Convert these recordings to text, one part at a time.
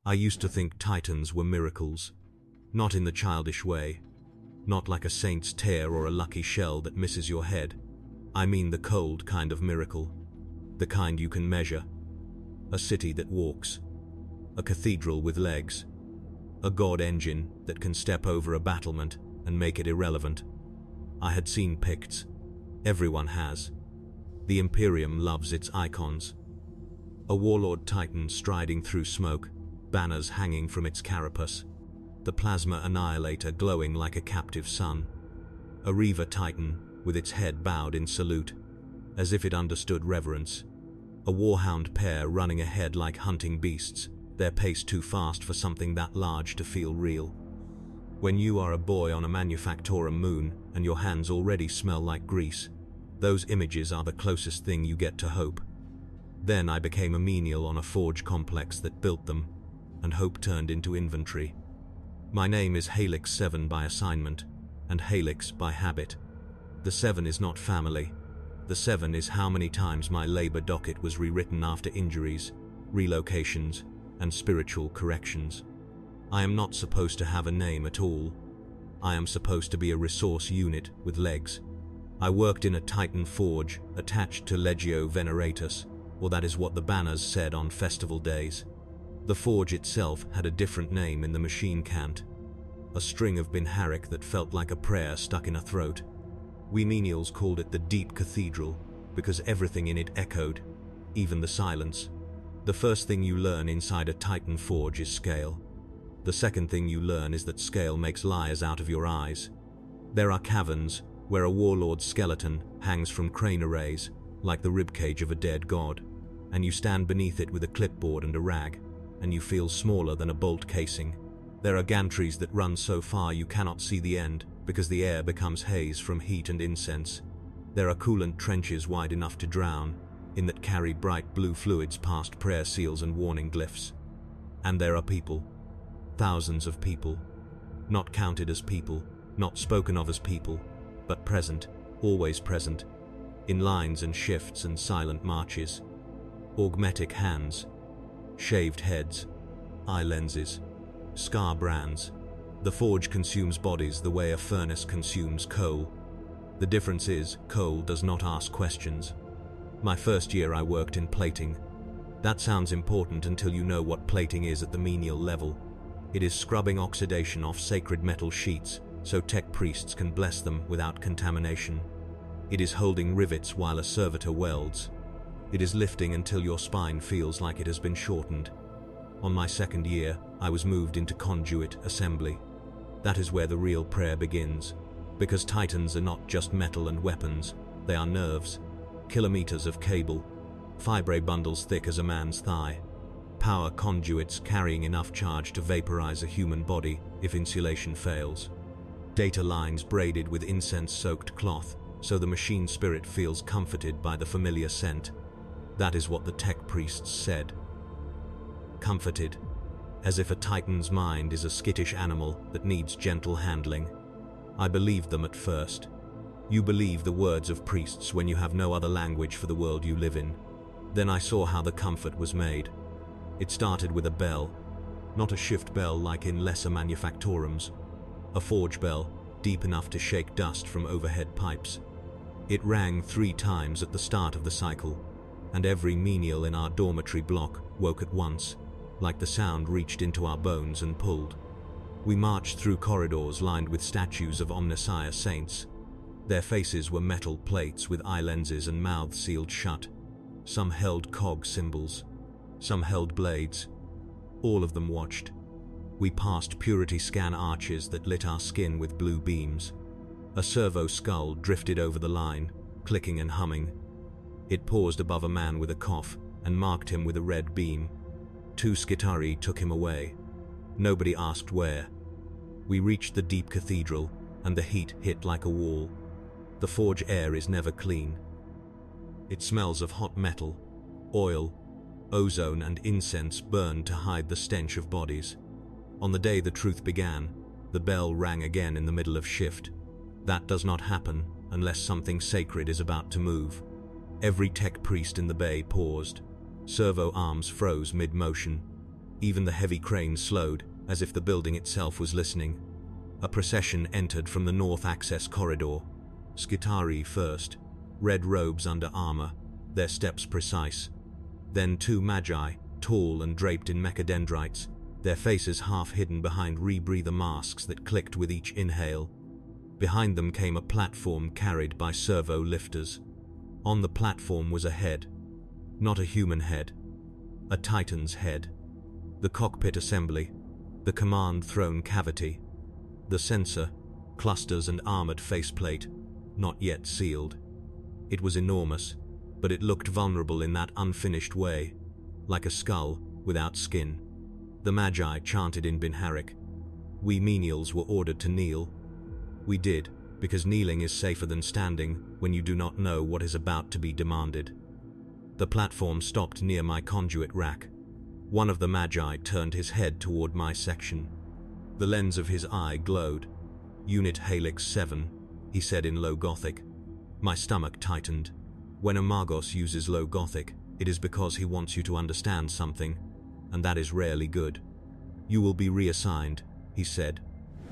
I used to think titans were miracles, not in the childish way, not like a saint's tear or a lucky shell that misses your head. I mean the cold kind of miracle, the kind you can measure. A city that walks, a cathedral with legs, a god engine that can step over a battlement and make it irrelevant. I had seen Picts. Everyone has. The Imperium loves its icons. A warlord titan striding through smoke, banners hanging from its carapace, the plasma annihilator glowing like a captive sun. A Reaver titan with its head bowed in salute, as if it understood reverence. A warhound pair running ahead like hunting beasts, their pace too fast for something that large to feel real. When you are a boy on a Manufactorum moon and your hands already smell like grease, those images are the closest thing you get to hope. Then I became a menial on a forge complex that built them, and hope turned into inventory. My name is Helix 7 by assignment, and Helix by habit. The 7 is not family. The 7 is how many times my labor docket was rewritten after injuries, relocations, and spiritual corrections. I am not supposed to have a name at all. I am supposed to be a resource unit with legs. I worked in a Titan forge attached to Legio Veneratus, or that is what the banners said on festival days. The forge itself had a different name in the machine cant, a string of Binharik that felt like a prayer stuck in a throat. We menials called it the Deep Cathedral because everything in it echoed, even the silence. The first thing you learn inside a Titan forge is scale. The second thing you learn is that scale makes liars out of your eyes. There are caverns where a warlord's skeleton hangs from crane arrays, like the ribcage of a dead god, and you stand beneath it with a clipboard and a rag, and you feel smaller than a bolt casing. There are gantries that run so far you cannot see the end, because the air becomes haze from heat and incense. There are coolant trenches wide enough to drown, in that carry bright blue fluids past prayer seals and warning glyphs. And there are people. Thousands of people. Not counted as people, not spoken of as people, but present, always present, in lines and shifts and silent marches. Augmetic hands, shaved heads, eye lenses, scar brands. The forge consumes bodies the way a furnace consumes coal. The difference is, coal does not ask questions. My first year I worked in plating. That sounds important until you know what plating is at the menial level. It is scrubbing oxidation off sacred metal sheets so tech priests can bless them without contamination. It is holding rivets while a servitor welds. It is lifting until your spine feels like it has been shortened. On my second year, I was moved into conduit assembly. That is where the real prayer begins, because titans are not just metal and weapons, they are nerves, kilometers of cable, fibre bundles thick as a man's thigh, power conduits carrying enough charge to vaporize a human body if insulation fails, data lines braided with incense-soaked cloth so the machine spirit feels comforted by the familiar scent. That is what the tech priests said. Comforted, as if a titan's mind is a skittish animal that needs gentle handling. I believed them at first. You believe the words of priests when you have no other language for the world you live in. Then I saw how the comfort was made. It started with a bell, not a shift bell like in lesser manufactorums, a forge bell deep enough to shake dust from overhead pipes. It rang 3 times at the start of the cycle, and every menial in our dormitory block woke at once, like the sound reached into our bones and pulled. We marched through corridors lined with statues of Omnissiah saints. Their faces were metal plates with eye lenses and mouths sealed shut. Some held cog symbols, some held blades. All of them watched. We passed purity scan arches that lit our skin with blue beams. A servo skull drifted over the line, clicking and humming. It paused above a man with a cough and marked him with a red beam. 2 Skitari took him away. Nobody asked where. We reached the deep cathedral, and the heat hit like a wall. The forge air is never clean. It smells of hot metal, oil, ozone and incense burned to hide the stench of bodies. On the day the truth began, the bell rang again in the middle of shift. That does not happen unless something sacred is about to move. Every tech priest in the bay paused. Servo arms froze mid-motion. Even the heavy crane slowed, as if the building itself was listening. A procession entered from the north access corridor. Skitarii first, red robes under armor, their steps precise. Then 2 magi, tall and draped in mechadendrites, their faces half hidden behind rebreather masks that clicked with each inhale. Behind them came a platform carried by servo lifters. On the platform was a head. Not a human head. A Titan's head. The cockpit assembly, the command throne cavity, the sensor, clusters and armored faceplate, not yet sealed. It was enormous, but it looked vulnerable in that unfinished way, like a skull without skin. The Magi chanted in Binharic. We menials were ordered to kneel. We did, because kneeling is safer than standing when you do not know what is about to be demanded. The platform stopped near my conduit rack. One of the Magi turned his head toward my section. The lens of his eye glowed. Unit Helix 7, he said in Low Gothic. My stomach tightened. When a Magos uses Low Gothic, it is because he wants you to understand something, and that is rarely good. You will be reassigned, he said.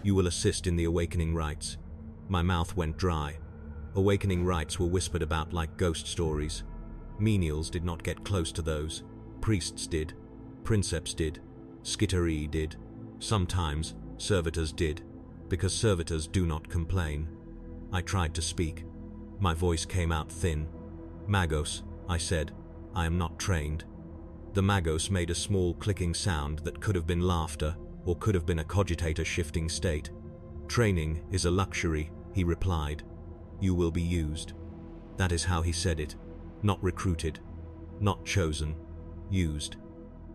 You will assist in the awakening rites. My mouth went dry. Awakening rites were whispered about like ghost stories. Menials did not get close to those. Priests did. Princeps did. Skitarii did. Sometimes, servitors did, because servitors do not complain. I tried to speak. My voice came out thin. Magos, I said, I am not trained. The Magos made a small clicking sound that could have been laughter or could have been a cogitator shifting state. Training is a luxury, he replied. You will be used. That is how he said it. Not recruited. Not chosen. Used.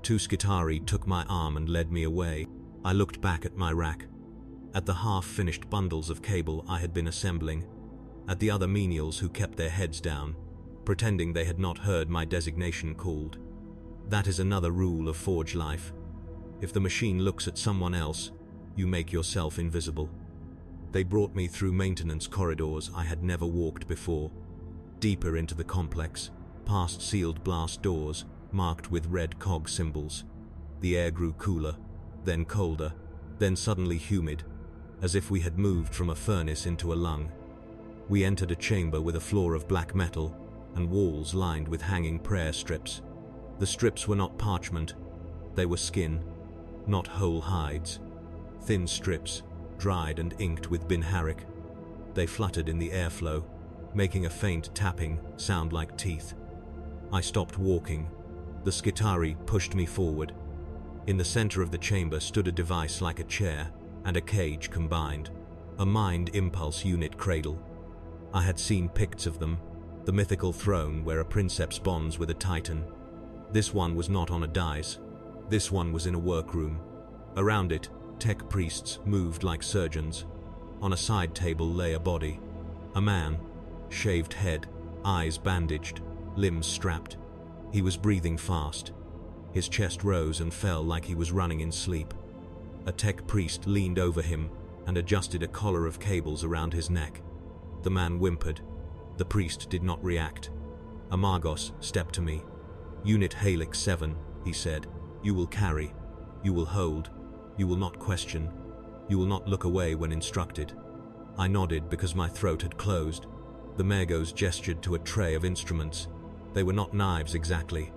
2 Skitarii took my arm and led me away. I looked back at my rack. At the half-finished bundles of cable I had been assembling. At the other menials who kept their heads down, pretending they had not heard my designation called. That is another rule of Forge life. If the machine looks at someone else, you make yourself invisible. They brought me through maintenance corridors I had never walked before, deeper into the complex, past sealed blast doors marked with red cog symbols. The air grew cooler, then colder, then suddenly humid, as if we had moved from a furnace into a lung. We entered a chamber with a floor of black metal and walls lined with hanging prayer strips. The strips were not parchment, they were skin, not whole hides. Thin strips, dried and inked with Binharic. They fluttered in the airflow, making a faint tapping sound like teeth. I stopped walking. The Skitarii pushed me forward. In the center of the chamber stood a device like a chair and a cage combined, a mind impulse unit cradle. I had seen picts of them, the mythical throne where a princeps bonds with a titan. This one was not on a dais. This one was in a workroom. Around it, tech priests moved like surgeons. On a side table lay a body. A man, shaved head, eyes bandaged, limbs strapped. He was breathing fast. His chest rose and fell like he was running in sleep. A tech priest leaned over him and adjusted a collar of cables around his neck. The man whimpered. The priest did not react. A Magos stepped to me. Unit Helix 7, he said. You will carry. You will hold. You will not question. You will not look away when instructed. I nodded because my throat had closed. The Magos gestured to a tray of instruments. They were not knives exactly.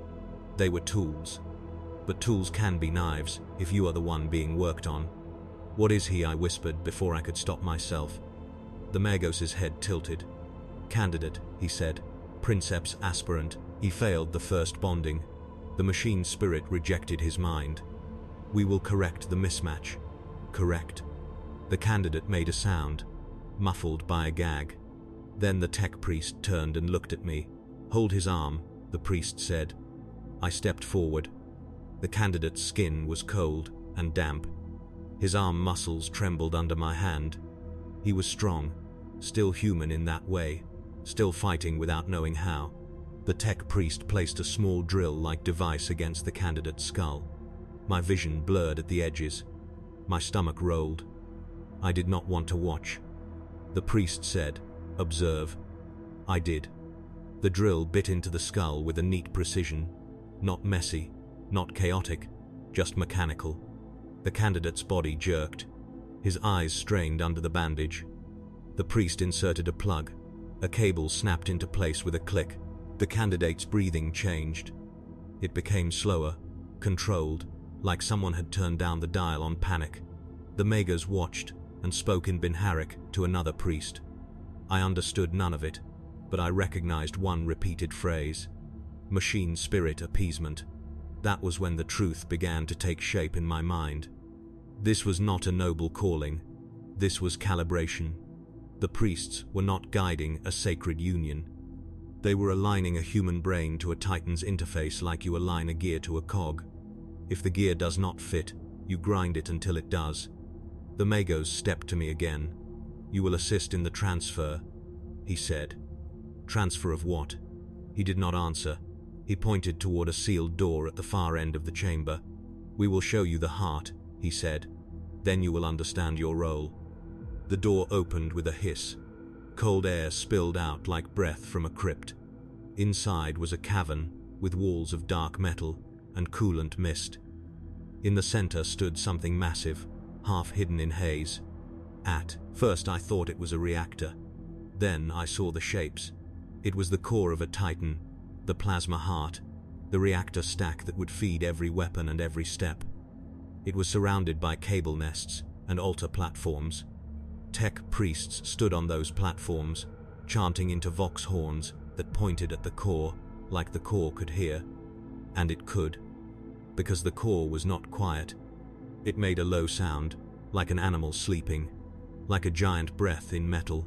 They were tools. But tools can be knives if you are the one being worked on. What is he? I whispered before I could stop myself. The Magos' head tilted. Candidate, he said. Princeps aspirant. He failed the first bonding. The machine spirit rejected his mind. We will correct the mismatch. Correct. The candidate made a sound, muffled by a gag. Then the tech priest turned and looked at me. Hold his arm, the priest said. I stepped forward. The candidate's skin was cold and damp. His arm muscles trembled under my hand. He was strong, still human in that way, still fighting without knowing how. The tech priest placed a small drill-like device against the candidate's skull. My vision blurred at the edges. My stomach rolled. I did not want to watch. The priest said, "Observe." I did. The drill bit into the skull with a neat precision. Not messy, not chaotic, just mechanical. The candidate's body jerked. His eyes strained under the bandage. The priest inserted a plug. A cable snapped into place with a click. The candidate's breathing changed. It became slower, controlled, like someone had turned down the dial on panic. The Magos watched and spoke in Binharic to another priest. I understood none of it, but I recognized one repeated phrase: machine spirit appeasement. That was when the truth began to take shape in my mind. This was not a noble calling. This was calibration. The priests were not guiding a sacred union. They were aligning a human brain to a Titan's interface like you align a gear to a cog. If the gear does not fit, you grind it until it does. The Magos stepped to me again. "You will assist in the transfer," he said. "Transfer of what?" He did not answer. He pointed toward a sealed door at the far end of the chamber. "We will show you the heart," he said. "Then you will understand your role." The door opened with a hiss. Cold air spilled out like breath from a crypt. Inside was a cavern with walls of dark metal and coolant mist. In the center stood something massive, half hidden in haze. At first I thought it was a reactor. Then I saw the shapes. It was the core of a Titan, the plasma heart, the reactor stack that would feed every weapon and every step. It was surrounded by cable nests and altar platforms. Tech priests stood on those platforms, chanting into vox horns that pointed at the core, like the core could hear. And it could, because the core was not quiet. It made a low sound, like an animal sleeping, like a giant breath in metal.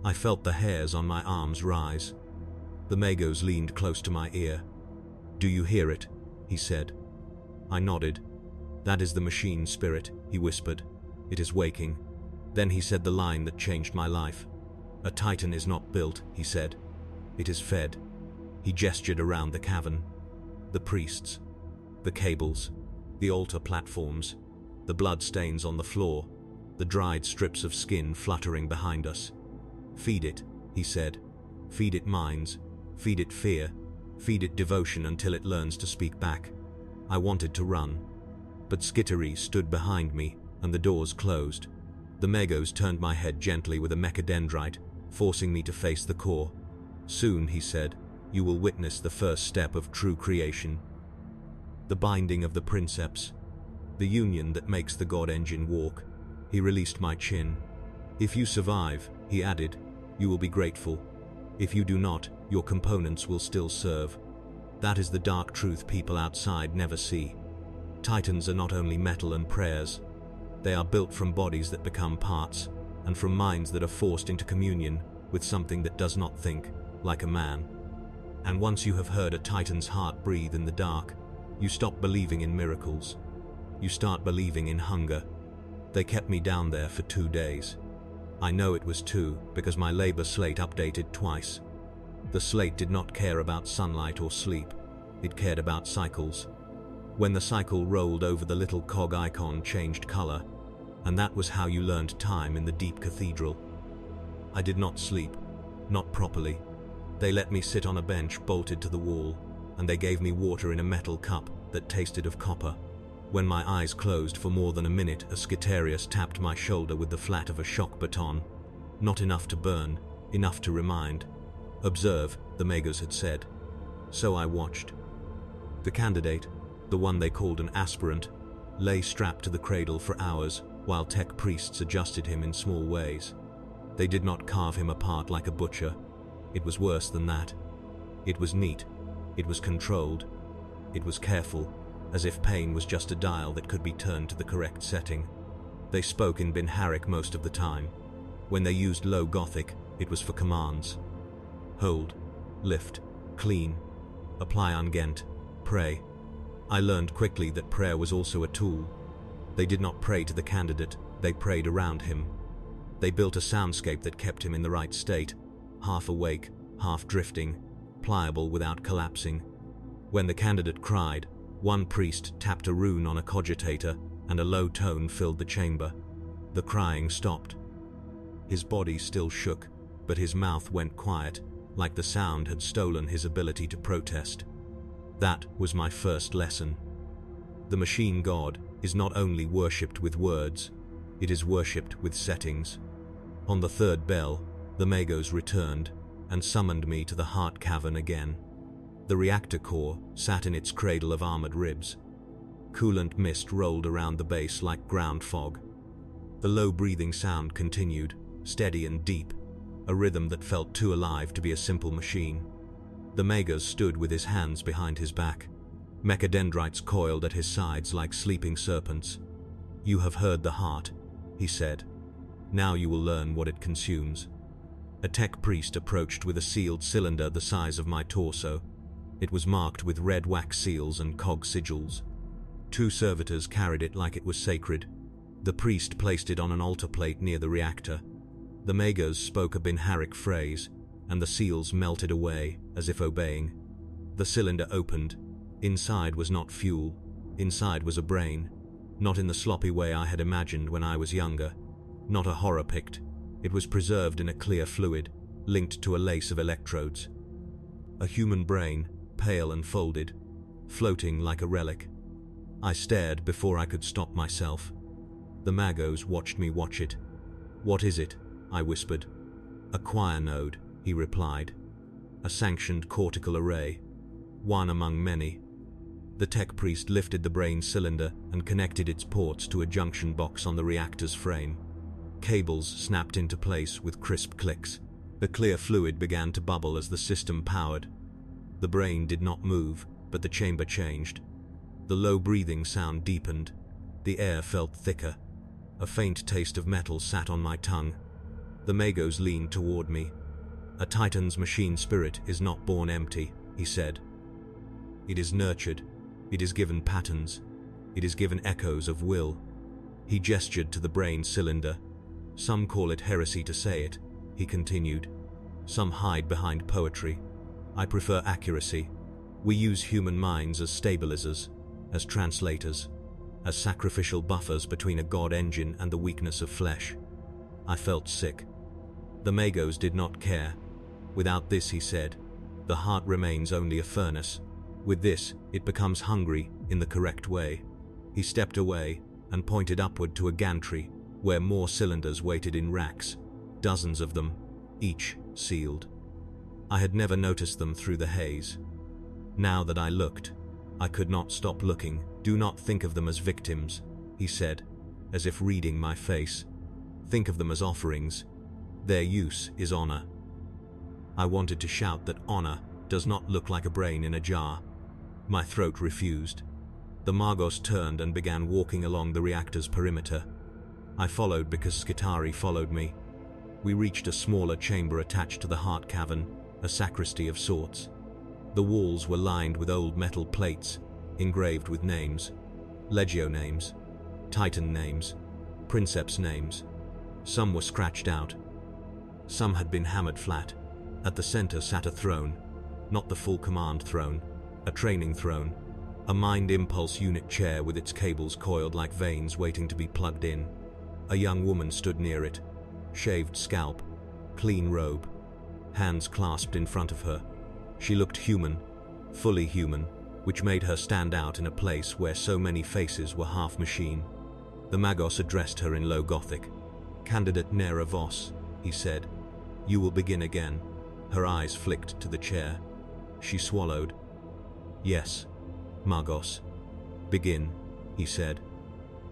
I felt the hairs on my arms rise. The Magos leaned close to my ear. "Do you hear it?" he said. I nodded. "That is the machine spirit," he whispered. "It is waking." Then he said the line that changed my life. "A Titan is not built," he said. "It is fed." He gestured around the cavern. The priests, the cables, the altar platforms, the blood stains on the floor, the dried strips of skin fluttering behind us. "Feed it," he said. "Feed it minds, feed it fear, feed it devotion until it learns to speak back." I wanted to run, but Skittery stood behind me and the doors closed. The Magos turned my head gently with a mechadendrite, forcing me to face the core. "Soon," he said, "you will witness the first step of true creation. The binding of the princeps, the union that makes the god engine walk." He released my chin. "If you survive," he added, "you will be grateful. If you do not, your components will still serve." That is the dark truth people outside never see. Titans are not only metal and prayers. They are built from bodies that become parts, and from minds that are forced into communion with something that does not think, like a man. And once you have heard a Titan's heart breathe in the dark, you stop believing in miracles. You start believing in hunger. They kept me down there for 2 days. I know it was 2 because my labor slate updated twice. The slate did not care about sunlight or sleep. It cared about cycles. When the cycle rolled over, the little cog icon changed color, and that was how you learned time in the deep cathedral. I did not sleep, not properly. They let me sit on a bench bolted to the wall, and they gave me water in a metal cup that tasted of copper. When my eyes closed for more than a minute, a Skitarius tapped my shoulder with the flat of a shock baton. Not enough to burn, enough to remind. "Observe," the Magos had said. So I watched. The candidate, the one they called an aspirant, lay strapped to the cradle for hours while tech priests adjusted him in small ways. They did not carve him apart like a butcher. It was worse than that. It was neat. It was controlled. It was careful, as if pain was just a dial that could be turned to the correct setting. They spoke in Binharic most of the time. When they used Low Gothic, it was for commands. Hold, lift, clean, apply ungent, pray. I learned quickly that prayer was also a tool. They did not pray to the candidate, they prayed around him. They built a soundscape that kept him in the right state, half awake, half drifting, pliable without collapsing. When the candidate cried, one priest tapped a rune on a cogitator and a low tone filled the chamber. The crying stopped. His body still shook, but his mouth went quiet, like the sound had stolen his ability to protest. That was my first lesson. The machine god is not only worshipped with words, it is worshipped with settings. On the third bell, the Magos returned and summoned me to the heart cavern again. The reactor core sat in its cradle of armored ribs. Coolant mist rolled around the base like ground fog. The low breathing sound continued, steady and deep, a rhythm that felt too alive to be a simple machine. The Magos stood with his hands behind his back. Mechadendrites coiled at his sides like sleeping serpents. "You have heard the heart," he said. "Now you will learn what it consumes." A tech priest approached with a sealed cylinder the size of my torso. It was marked with red wax seals and cog sigils. 2 servitors carried it like it was sacred. The priest placed it on an altar plate near the reactor. The Magos spoke a Binharic phrase, and the seals melted away, as if obeying. The cylinder opened. Inside was not fuel. Inside was a brain. Not in the sloppy way I had imagined when I was younger. Not a horror pict. It was preserved in a clear fluid, linked to a lace of electrodes. A human brain, pale and folded, floating like a relic. I stared before I could stop myself. The Magos watched me watch it. "What is it?" I whispered. "A choir node," he replied. "A sanctioned cortical array. One among many." The tech priest lifted the brain cylinder and connected its ports to a junction box on the reactor's frame. Cables snapped into place with crisp clicks. The clear fluid began to bubble as the system powered. The brain did not move, but the chamber changed. The low breathing sound deepened. The air felt thicker. A faint taste of metal sat on my tongue. The Magos leaned toward me. "A Titan's machine spirit is not born empty," he said. "It is nurtured. It is given patterns. It is given echoes of will." He gestured to the brain cylinder. "Some call it heresy to say it," he continued. "Some hide behind poetry. I prefer accuracy. We use human minds as stabilizers, as translators, as sacrificial buffers between a god engine and the weakness of flesh." I felt sick. The Magos did not care. "Without this," he said, "the heart remains only a furnace. With this, it becomes hungry in the correct way." He stepped away and pointed upward to a gantry where more cylinders waited in racks, dozens of them, each sealed. I had never noticed them through the haze. Now that I looked, I could not stop looking. "Do not think of them as victims," he said, as if reading my face. "Think of them as offerings. Their use is honor." I wanted to shout that honor does not look like a brain in a jar. My throat refused. The Magos turned and began walking along the reactor's perimeter. I followed because Skitari followed me. We reached a smaller chamber attached to the heart cavern, a sacristy of sorts. The walls were lined with old metal plates, engraved with names. Legio names, Titan names, Princeps names. Some were scratched out. Some had been hammered flat. At the center sat a throne, not the full command throne, a training throne, a mind impulse unit chair with its cables coiled like veins waiting to be plugged in. A young woman stood near it, shaved scalp, clean robe, hands clasped in front of her. She looked human, fully human, which made her stand out in a place where so many faces were half machine. The Magos addressed her in low Gothic. "Candidate Nera Vos," he said. "You will begin again." Her eyes flicked to the chair. She swallowed. "Yes, Magos. Begin," he said.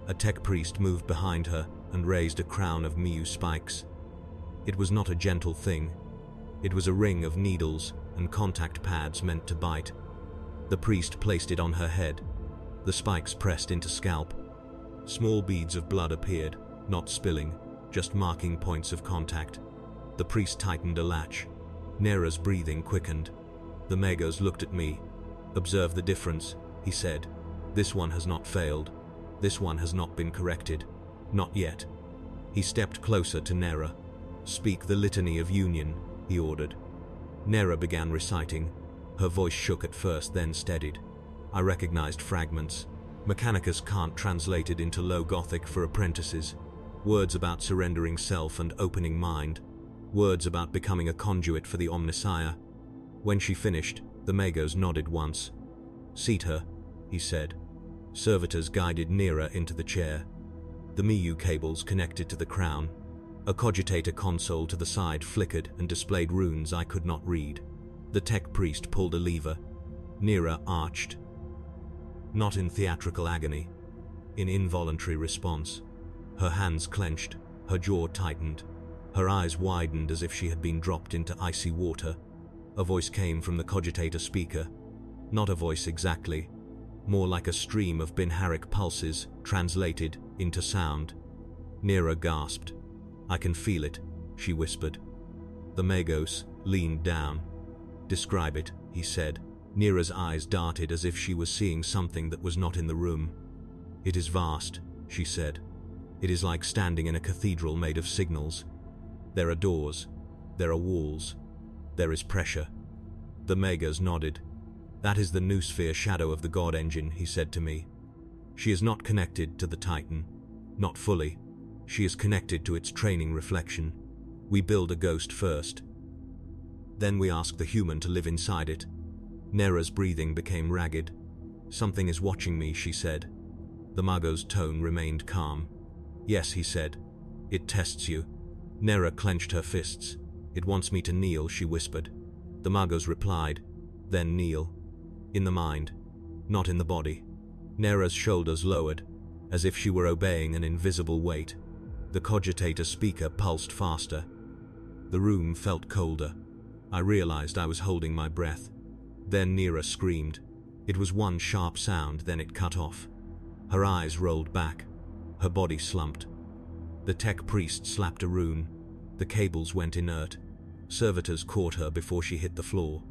A tech priest moved behind her and raised a crown of Miu spikes. It was not a gentle thing. It was a ring of needles and contact pads meant to bite. The priest placed it on her head. The spikes pressed into scalp. Small beads of blood appeared, not spilling, just marking points of contact. The priest tightened a latch. Nera's breathing quickened. The Magos looked at me. "Observe the difference," he said. "This one has not failed. This one has not been corrected. Not yet." He stepped closer to Nera. "Speak the litany of union," he ordered. Nera began reciting. Her voice shook at first, then steadied. I recognized fragments. Mechanicus can't translate it into Low Gothic for apprentices. Words about surrendering self and opening mind. Words about becoming a conduit for the Omnissiah. When she finished, the Magos nodded once. "Seat her," he said. Servitors guided Nira into the chair. The Miu cables connected to the crown. A cogitator console to the side flickered and displayed runes I could not read. The tech priest pulled a lever. Nira arched. Not in theatrical agony, in involuntary response. Her hands clenched, her jaw tightened, her eyes widened as if she had been dropped into icy water. A voice came from the cogitator speaker. Not a voice exactly, more like a stream of binharic pulses translated into sound. Nira gasped. "I can feel it," she whispered. The Magos leaned down. "Describe it," he said. Nira's eyes darted as if she was seeing something that was not in the room. "It is vast," she said. "It is like standing in a cathedral made of signals. There are doors, there are walls, there is pressure." The Magos nodded. "That is the noosphere shadow of the God Engine," he said to me. "She is not connected to the Titan. Not fully. She is connected to its training reflection. We build a ghost first. Then we ask the human to live inside it." Nera's breathing became ragged. "Something is watching me," she said. The Mago's tone remained calm. "Yes," he said. "It tests you." Nera clenched her fists. "It wants me to kneel," she whispered. The Magos replied, "Then kneel. In the mind, not in the body." Nera's shoulders lowered, as if she were obeying an invisible weight. The cogitator speaker pulsed faster. The room felt colder. I realized I was holding my breath. Then Nira screamed. It was one sharp sound, then it cut off. Her eyes rolled back. Her body slumped. The tech priest slapped a rune. The cables went inert. Servitors caught her before she hit the floor.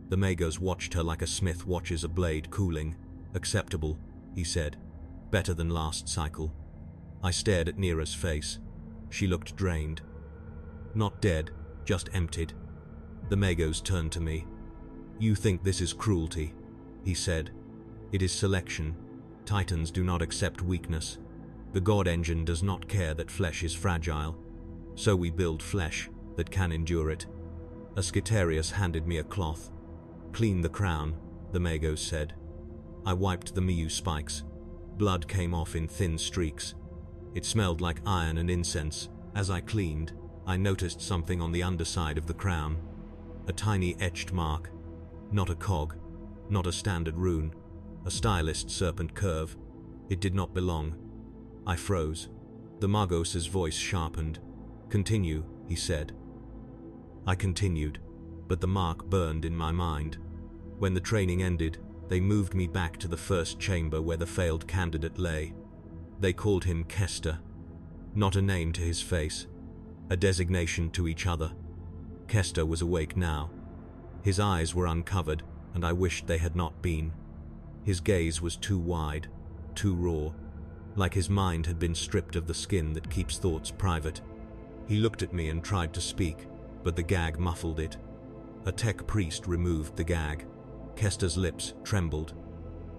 The Magos watched her like a smith watches a blade cooling. "Acceptable," he said. "Better than last cycle." I stared at Nira's face. She looked drained. Not dead, just emptied. The Magos turned to me. "You think this is cruelty," he said. "It is selection. Titans do not accept weakness. The God Engine does not care that flesh is fragile. So we build flesh that can endure it." Ascitarius handed me a cloth. "Clean the crown," the Magos said. I wiped the Miu spikes. Blood came off in thin streaks. It smelled like iron and incense. As I cleaned, I noticed something on the underside of the crown. A tiny etched mark. Not a cog, not a standard rune, a stylist serpent curve. It did not belong. I froze. The Magos' voice sharpened. "Continue," he said. I continued, but the mark burned in my mind. When the training ended, they moved me back to the first chamber where the failed candidate lay. They called him Kester. Not a name to his face, a designation to each other. Kester was awake now. His eyes were uncovered, and I wished they had not been. His gaze was too wide, too raw, like his mind had been stripped of the skin that keeps thoughts private. He looked at me and tried to speak, but the gag muffled it. A tech priest removed the gag. Kester's lips trembled.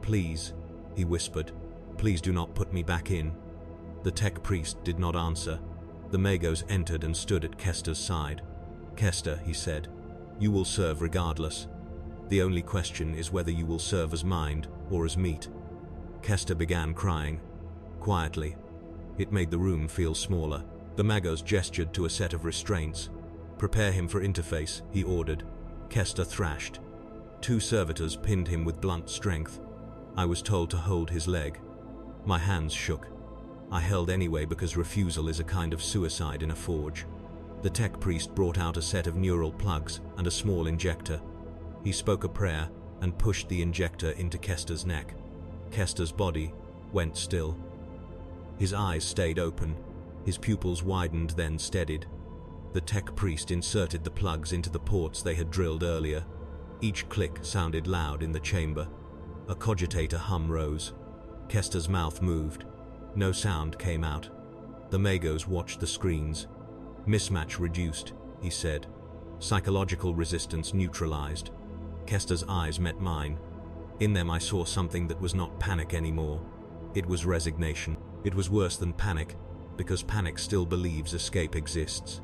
"Please," he whispered, "please do not put me back in." The tech priest did not answer. The Magos entered and stood at Kester's side. "Kester," he said, "you will serve regardless. The only question is whether you will serve as mind or as meat." Kester began crying, quietly. It made the room feel smaller. The Magos gestured to a set of restraints. "Prepare him for interface," he ordered. Kester thrashed. 2 servitors pinned him with blunt strength. I was told to hold his leg. My hands shook. I held anyway because refusal is a kind of suicide in a forge. The tech priest brought out a set of neural plugs and a small injector. He spoke a prayer and pushed the injector into Kester's neck. Kester's body went still. His eyes stayed open. His pupils widened, then steadied. The tech priest inserted the plugs into the ports they had drilled earlier. Each click sounded loud in the chamber. A cogitator hum rose. Kester's mouth moved. No sound came out. The Magos watched the screens. "Mismatch reduced," he said. "Psychological resistance neutralized." Kester's eyes met mine. In them I saw something that was not panic anymore. It was resignation. It was worse than panic, because panic still believes escape exists.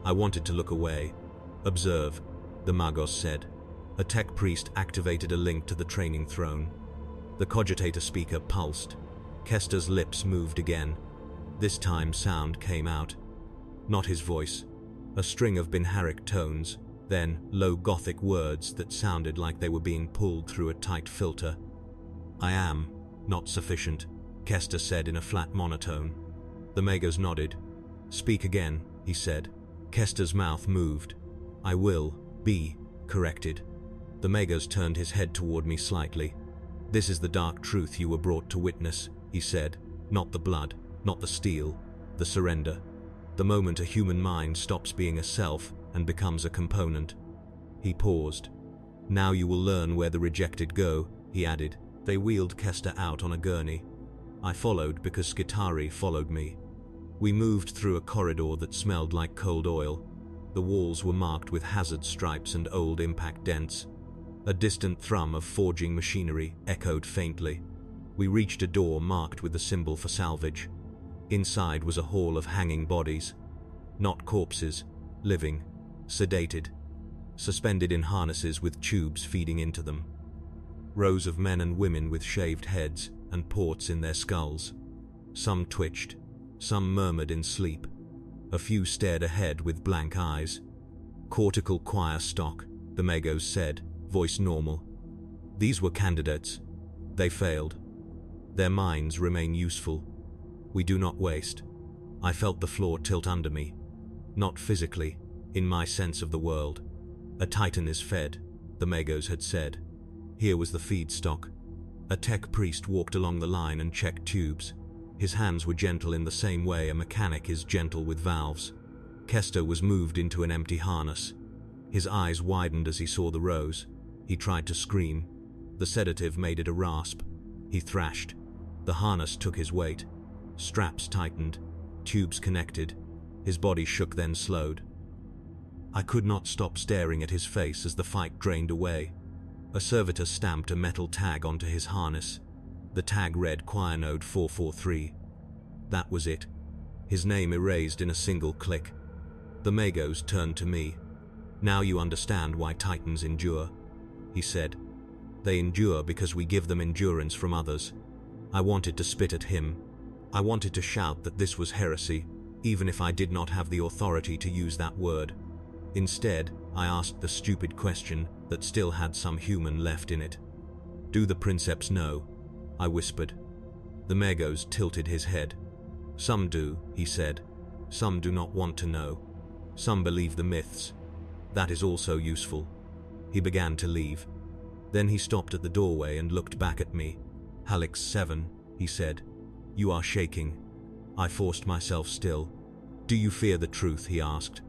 I wanted to look away. "Observe," the Magos said. A tech priest activated a link to the training throne. The cogitator speaker pulsed. Kester's lips moved again. This time sound came out. Not his voice. A string of Binharic tones, then low Gothic words that sounded like they were being pulled through a tight filter. "I am not sufficient," Kester said in a flat monotone. The Magos nodded. "Speak again," he said. Kester's mouth moved. "I will be corrected." The Magos turned his head toward me slightly. "This is the dark truth you were brought to witness," he said. "Not the blood, not the steel, the surrender. The moment a human mind stops being a self and becomes a component." He paused. "Now you will learn where the rejected go," he added. They wheeled Kester out on a gurney. I followed because Skitari followed me. We moved through a corridor that smelled like cold oil. The walls were marked with hazard stripes and old impact dents. A distant thrum of forging machinery echoed faintly. We reached a door marked with the symbol for salvage. Inside was a hall of hanging bodies. Not corpses, living, sedated, suspended in harnesses with tubes feeding into them. Rows of men and women with shaved heads and ports in their skulls. Some twitched, some murmured in sleep. A few stared ahead with blank eyes. "Cortical choir stock," the Magos said, voice normal. "These were candidates. They failed. Their minds remain useful. We do not waste." I felt the floor tilt under me. Not physically, in my sense of the world. "A titan is fed," the Magos had said. Here was the feedstock. A tech priest walked along the line and checked tubes. His hands were gentle in the same way a mechanic is gentle with valves. Kester was moved into an empty harness. His eyes widened as he saw the rows. He tried to scream. The sedative made it a rasp. He thrashed. The harness took his weight. Straps tightened. Tubes connected. His body shook then slowed. I could not stop staring at his face as the fight drained away. A servitor stamped a metal tag onto his harness. The tag read Choir Node 443. That was it. His name erased in a single click. The Magos turned to me. "Now you understand why Titans endure," he said. "They endure because we give them endurance from others." I wanted to spit at him. I wanted to shout that this was heresy, even if I did not have the authority to use that word. Instead, I asked the stupid question that still had some human left in it. "Do the princeps know?" I whispered. The Magos tilted his head. "Some do," he said. "Some do not want to know. Some believe the myths. That is also useful." He began to leave. Then he stopped at the doorway and looked back at me. "Halix 7, he said. "You are shaking." I forced myself still. "Do you fear the truth?" he asked.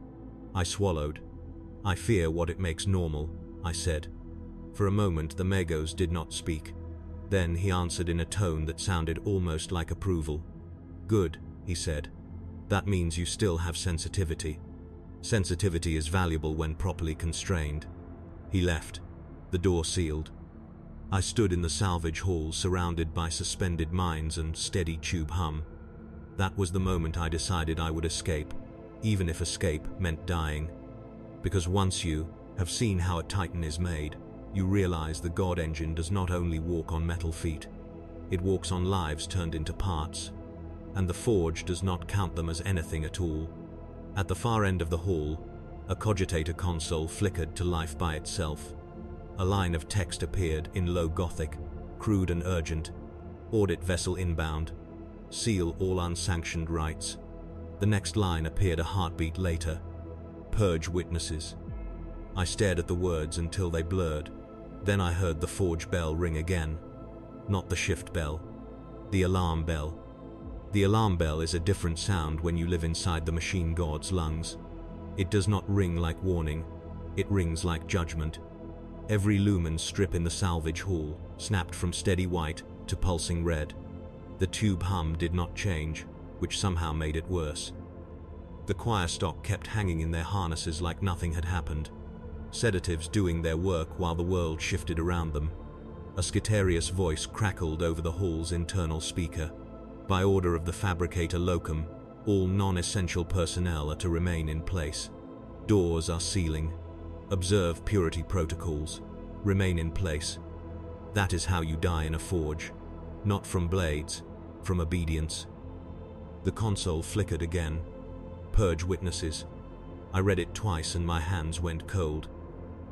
I swallowed. "I fear what it makes normal," I said. For a moment the Magos did not speak. Then he answered in a tone that sounded almost like approval. "Good," he said. "That means you still have sensitivity. Sensitivity is valuable when properly constrained." He left. The door sealed. I stood in the salvage hall surrounded by suspended mines and steady tube hum. That was the moment I decided I would escape, even if escape meant dying. Because once you have seen how a Titan is made, you realize the God engine does not only walk on metal feet, it walks on lives turned into parts. And the forge does not count them as anything at all. At the far end of the hall, a cogitator console flickered to life by itself. A line of text appeared in low Gothic, crude and urgent. "Audit vessel inbound. Seal all unsanctioned rights." The next line appeared a heartbeat later. "Purge witnesses." I stared at the words until they blurred. Then I heard the forge bell ring again. Not the shift bell. The alarm bell. The alarm bell is a different sound when you live inside the machine god's lungs. It does not ring like warning. It rings like judgment. Every lumen strip in the salvage hall snapped from steady white to pulsing red. The tube hum did not change, which somehow made it worse. The choir stock kept hanging in their harnesses like nothing had happened. Sedatives doing their work while the world shifted around them. A Skitarius voice crackled over the hall's internal speaker. By order of the fabricator locum, all non-essential personnel are to remain in place. Doors are sealing. Observe purity protocols. Remain in place. That is how you die in a forge. Not from blades, from obedience. The console flickered again. Purge witnesses. I read it twice and my hands went cold.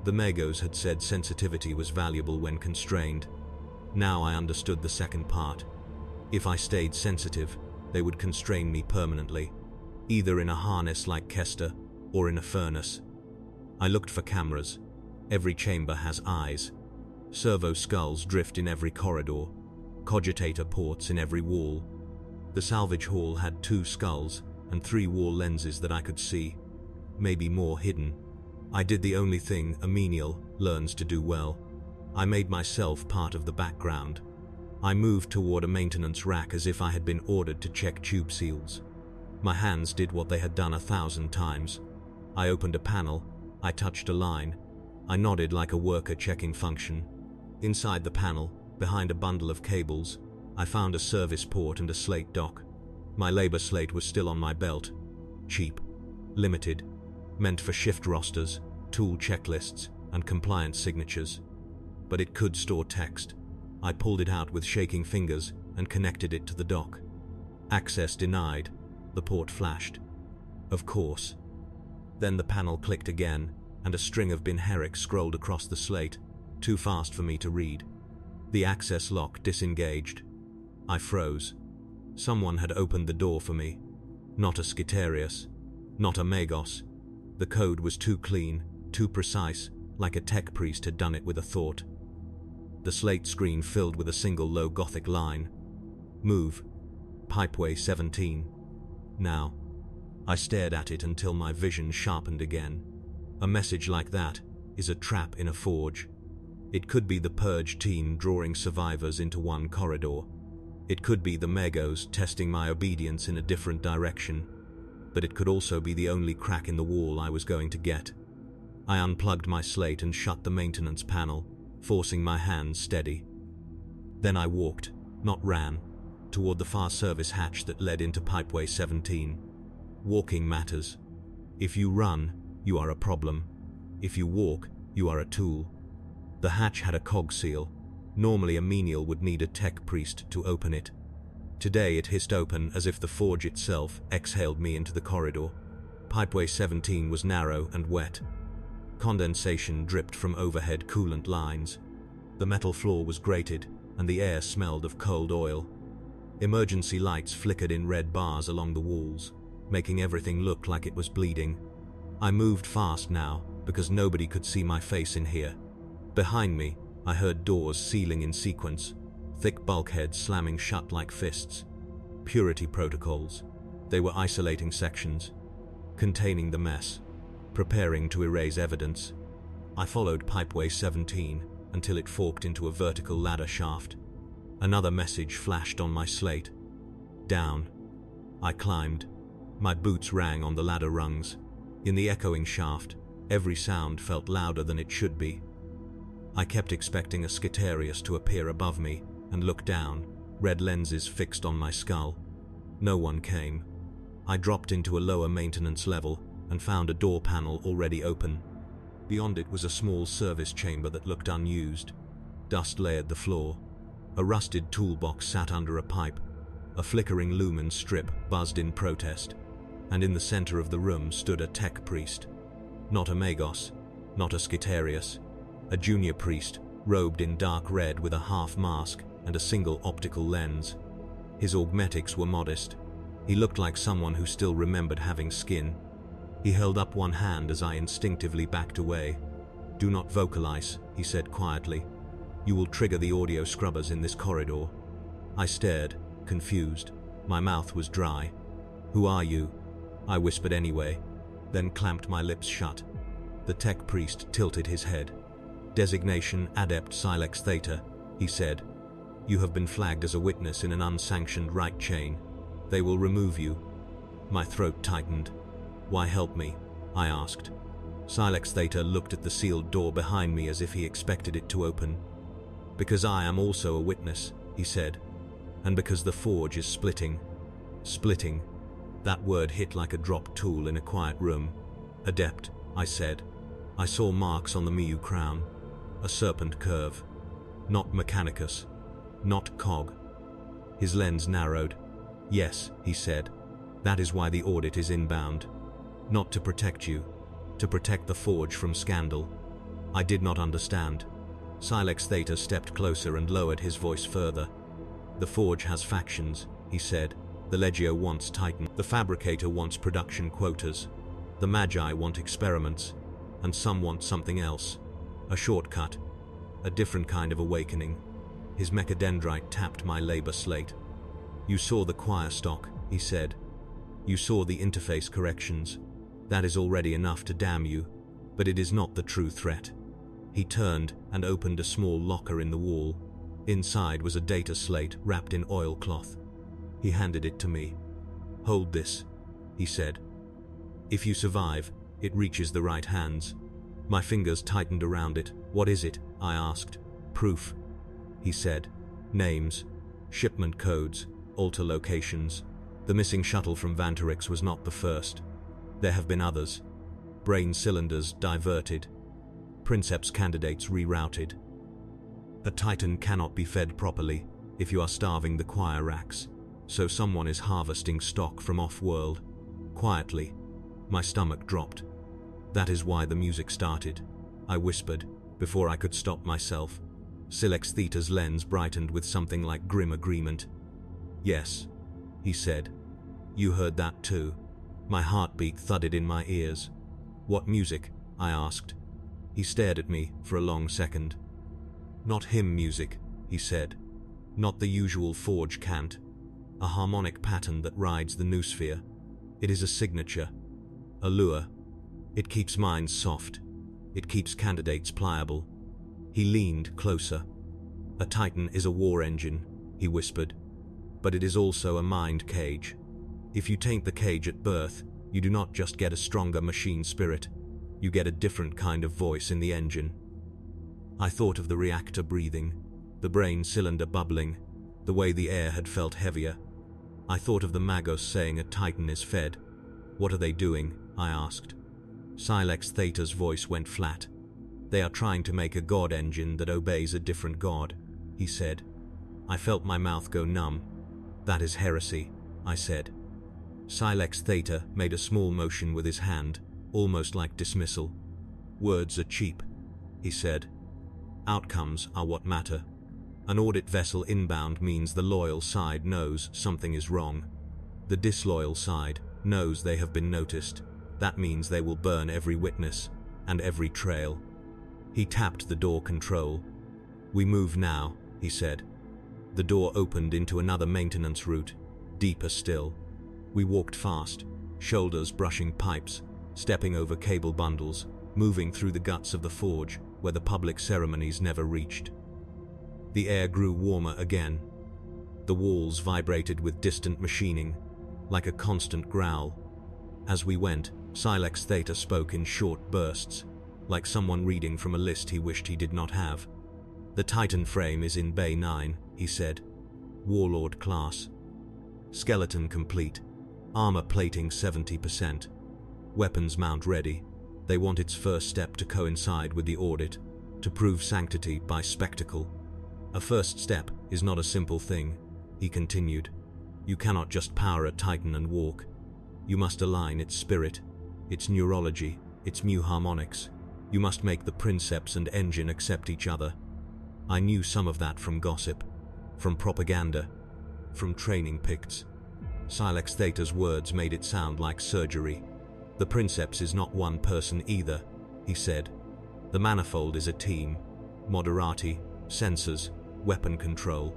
The Magos had said sensitivity was valuable when constrained. Now I understood the second part. If I stayed sensitive, they would constrain me permanently, either in a harness like Kester or in a furnace. I looked for cameras. Every chamber has eyes. Servo skulls drift in every corridor. Cogitator ports in every wall. The salvage hall had 2 skulls and 3 wall lenses that I could see, maybe more hidden. I did the only thing a menial learns to do well. I made myself part of the background. I moved toward a maintenance rack as if I had been ordered to check tube seals. My hands did what they had done 1,000 times. I opened a panel. I touched a line. I nodded like a worker checking function. Inside the panel, behind a bundle of cables, I found a service port and a slate dock. My labor slate was still on my belt. Cheap. Limited. Meant for shift rosters, tool checklists, and compliance signatures. But it could store text. I pulled it out with shaking fingers and connected it to the dock. Access denied. The port flashed. Of course. Then the panel clicked again, and a string of Bin Herrick scrolled across the slate, too fast for me to read. The access lock disengaged. I froze. Someone had opened the door for me. Not a Skitarius. Not a Magos. The code was too clean, too precise, like a tech priest had done it with a thought. The slate screen filled with a single low Gothic line. Move. Pipeway 17. Now. I stared at it until my vision sharpened again. A message like that is a trap in a forge. It could be the Purge team drawing survivors into one corridor. It could be the Magos testing my obedience in a different direction. But it could also be the only crack in the wall I was going to get. I unplugged my slate and shut the maintenance panel, forcing my hands steady. Then I walked, not ran, toward the far service hatch that led into Pipeway 17. Walking matters. If you run, you are a problem. If you walk, you are a tool. The hatch had a cog seal. Normally a menial would need a tech priest to open it. Today it hissed open as if the forge itself exhaled me into the corridor. Pipeway 17 was narrow and wet. Condensation dripped from overhead coolant lines. The metal floor was grated, and the air smelled of cold oil. Emergency lights flickered in red bars along the walls, making everything look like it was bleeding. I moved fast now, because nobody could see my face in here. Behind me, I heard doors sealing in sequence, thick bulkheads slamming shut like fists. Purity protocols. They were isolating sections, containing the mess, preparing to erase evidence. I followed Pipeway 17 until it forked into a vertical ladder shaft. Another message flashed on my slate. Down. I climbed. My boots rang on the ladder rungs. In the echoing shaft, every sound felt louder than it should be. I kept expecting a Skitarius to appear above me and look down, red lenses fixed on my skull. No one came. I dropped into a lower maintenance level and found a door panel already open. Beyond it was a small service chamber that looked unused. Dust layered the floor. A rusted toolbox sat under a pipe. A flickering lumen strip buzzed in protest. And in the center of the room stood a tech priest. Not a Magos, not a Skitarius. A junior priest, robed in dark red with a half mask and a single optical lens. His augmetics were modest. He looked like someone who still remembered having skin. He held up one hand as I instinctively backed away. "Do not vocalize," he said quietly. "You will trigger the audio scrubbers in this corridor." I stared, confused. My mouth was dry. "Who are you?" I whispered anyway, then clamped my lips shut. The tech priest tilted his head. "Designation Adept Silex Theta," he said. "You have been flagged as a witness in an unsanctioned right chain. They will remove you." My throat tightened. "Why help me?" I asked. Silex Theta looked at the sealed door behind me as if he expected it to open. "Because I am also a witness," he said. "And because the forge is splitting." Splitting. That word hit like a dropped tool in a quiet room. "Adept," I said. I saw marks on the Miu crown. A serpent curve. Not Mechanicus. Not Cog. His lens narrowed. Yes, he said. That is why the audit is inbound. Not to protect you. To protect the Forge from scandal. I did not understand. Silex Theta stepped closer and lowered his voice further. The Forge has factions, he said. The Legio wants Titan. The Fabricator wants production quotas. The Magi want experiments. And some want something else. A shortcut. A different kind of awakening. His mechadendrite tapped my labor slate. You saw the choir stock, he said. You saw the interface corrections. That is already enough to damn you, but it is not the true threat. He turned and opened a small locker in the wall. Inside was a data slate wrapped in oilcloth. He handed it to me. Hold this, he said. If you survive, it reaches the right hands. My fingers tightened around it. What is it? I asked. Proof, he said. Names, shipment codes, altar locations. The missing shuttle from Vanterix was not the first. There have been others. Brain cylinders diverted. Princeps candidates rerouted. A Titan cannot be fed properly if you are starving the choir racks, so someone is harvesting stock from off-world. Quietly, my stomach dropped. That is why the music started, I whispered, before I could stop myself. Silex Theta's lens brightened with something like grim agreement. Yes, he said. You heard that too. My heartbeat thudded in my ears. What music? I asked. He stared at me for a long second. Not hymn music, he said. Not the usual Forge cant. A harmonic pattern that rides the noosphere. It is a signature. A lure. It keeps minds soft. It keeps candidates pliable. He leaned closer. A Titan is a war engine, he whispered. But it is also a mind cage. If you taint the cage at birth, you do not just get a stronger machine spirit. You get a different kind of voice in the engine. I thought of the reactor breathing, the brain cylinder bubbling, the way the air had felt heavier. I thought of the Magos saying a Titan is fed. What are they doing? I asked. Silex Theta's voice went flat. They are trying to make a god engine that obeys a different god, he said. I felt my mouth go numb. That is heresy, I said. Silex Theta made a small motion with his hand, almost like dismissal. Words are cheap, he said. Outcomes are what matter. An audit vessel inbound means the loyal side knows something is wrong. The disloyal side knows they have been noticed. That means they will burn every witness and every trail. He tapped the door control. We move now, he said. The door opened into another maintenance route, deeper still. We walked fast, shoulders brushing pipes, stepping over cable bundles, moving through the guts of the Forge where the public ceremonies never reached. The air grew warmer again. The walls vibrated with distant machining, like a constant growl. As we went, Silex Theta spoke in short bursts, like someone reading from a list he wished he did not have. The Titan frame is in Bay 9, he said. Warlord class. Skeleton complete. Armor plating 70%. Weapons mount ready. They want its first step to coincide with the audit, to prove sanctity by spectacle. A first step is not a simple thing, he continued. You cannot just power a Titan and walk. You must align its spirit, its neurology, its mu harmonics. You must make the princeps and engine accept each other. I knew some of that from gossip, from propaganda, from training picts. Silex Theta's words made it sound like surgery. The princeps is not one person either, he said. The manifold is a team. Moderati, sensors, weapon control.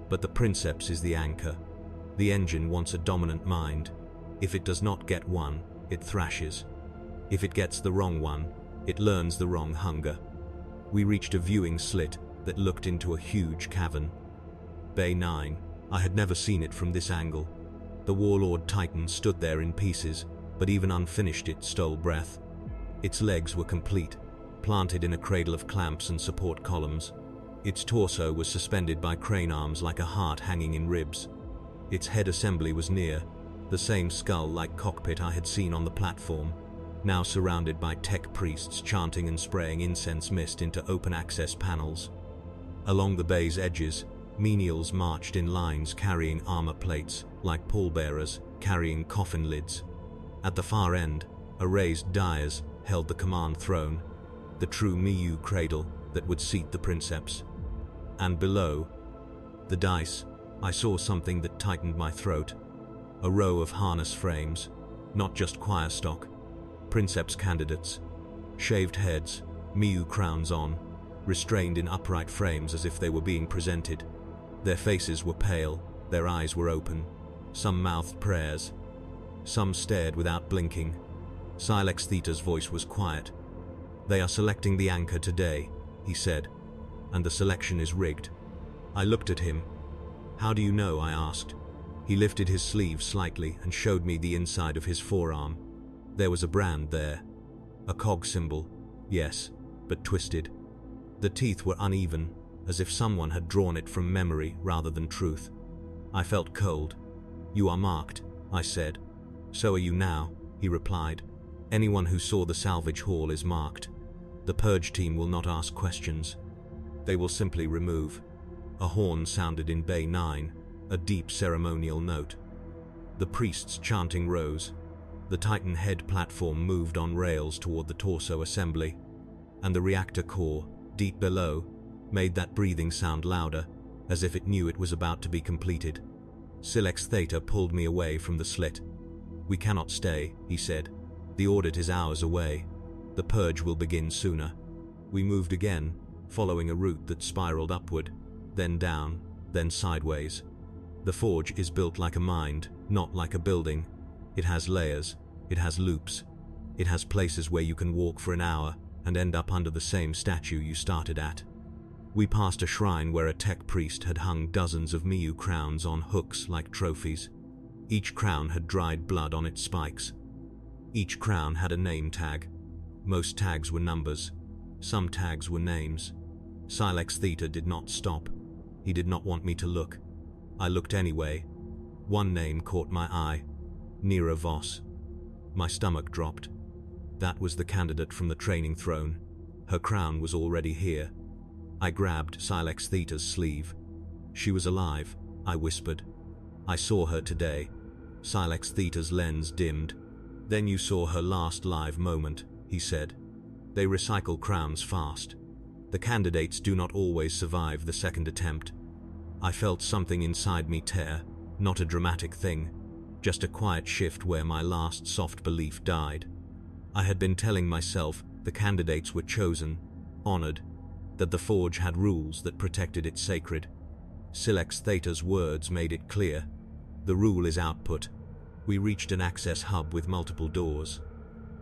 But the princeps is the anchor. The engine wants a dominant mind. If it does not get one, it thrashes. If it gets the wrong one, it learns the wrong hunger. We reached a viewing slit that looked into a huge cavern. Bay 9. I had never seen it from this angle. The Warlord Titan stood there in pieces, but even unfinished it stole breath. Its legs were complete, planted in a cradle of clamps and support columns. Its torso was suspended by crane arms like a heart hanging in ribs. Its head assembly was near, the same skull-like cockpit I had seen on the platform, now surrounded by tech priests chanting and spraying incense mist into open-access panels. Along the bay's edges, menials marched in lines carrying armor plates, like pallbearers carrying coffin lids. At the far end, a raised dais held the command throne, the true Miu cradle that would seat the princeps. And below, the dais, I saw something that tightened my throat. A row of harness frames, not just choir stock, princeps candidates, shaved heads, Miu crowns on, restrained in upright frames as if they were being presented. Their faces were pale, their eyes were open, some mouthed prayers, some stared without blinking. Silex Theta's voice was quiet. "They are selecting the anchor today," he said, "and the selection is rigged." I looked at him. "How do you know?" I asked. He lifted his sleeve slightly and showed me the inside of his forearm. There was a brand there. A cog symbol, yes, but twisted. The teeth were uneven, as if someone had drawn it from memory rather than truth. I felt cold. "You are marked," I said. "So are you now," he replied. "Anyone who saw the salvage hall is marked. The purge team will not ask questions. They will simply remove." A horn sounded in Bay 9, a deep ceremonial note. The priests chanting rose. The Titan head platform moved on rails toward the torso assembly, and the reactor core, deep below, made that breathing sound louder, as if it knew it was about to be completed. Silex Theta pulled me away from the slit. "We cannot stay," he said. "The audit is hours away. The purge will begin sooner." We moved again, following a route that spiraled upward, then down, then sideways. The forge is built like a mind, not like a building. It has layers, it has loops, it has places where you can walk for an hour and end up under the same statue you started at. We passed a shrine where a tech priest had hung dozens of Miu crowns on hooks like trophies. Each crown had dried blood on its spikes. Each crown had a name tag. Most tags were numbers. Some tags were names. Silex Theta did not stop. He did not want me to look. I looked anyway. One name caught my eye. Nera Voss. My stomach dropped. That was the candidate from the training throne. Her crown was already here. I grabbed Silex Theta's sleeve. "She was alive," I whispered. "I saw her today." Silex Theta's lens dimmed. "Then you saw her last live moment," he said. "They recycle crowns fast. The candidates do not always survive the second attempt." I felt something inside me tear, not a dramatic thing, just a quiet shift where my last soft belief died. I had been telling myself the candidates were chosen, honored, that the forge had rules that protected it sacred. Silex Theta's words made it clear. The rule is output. We reached an access hub with multiple doors.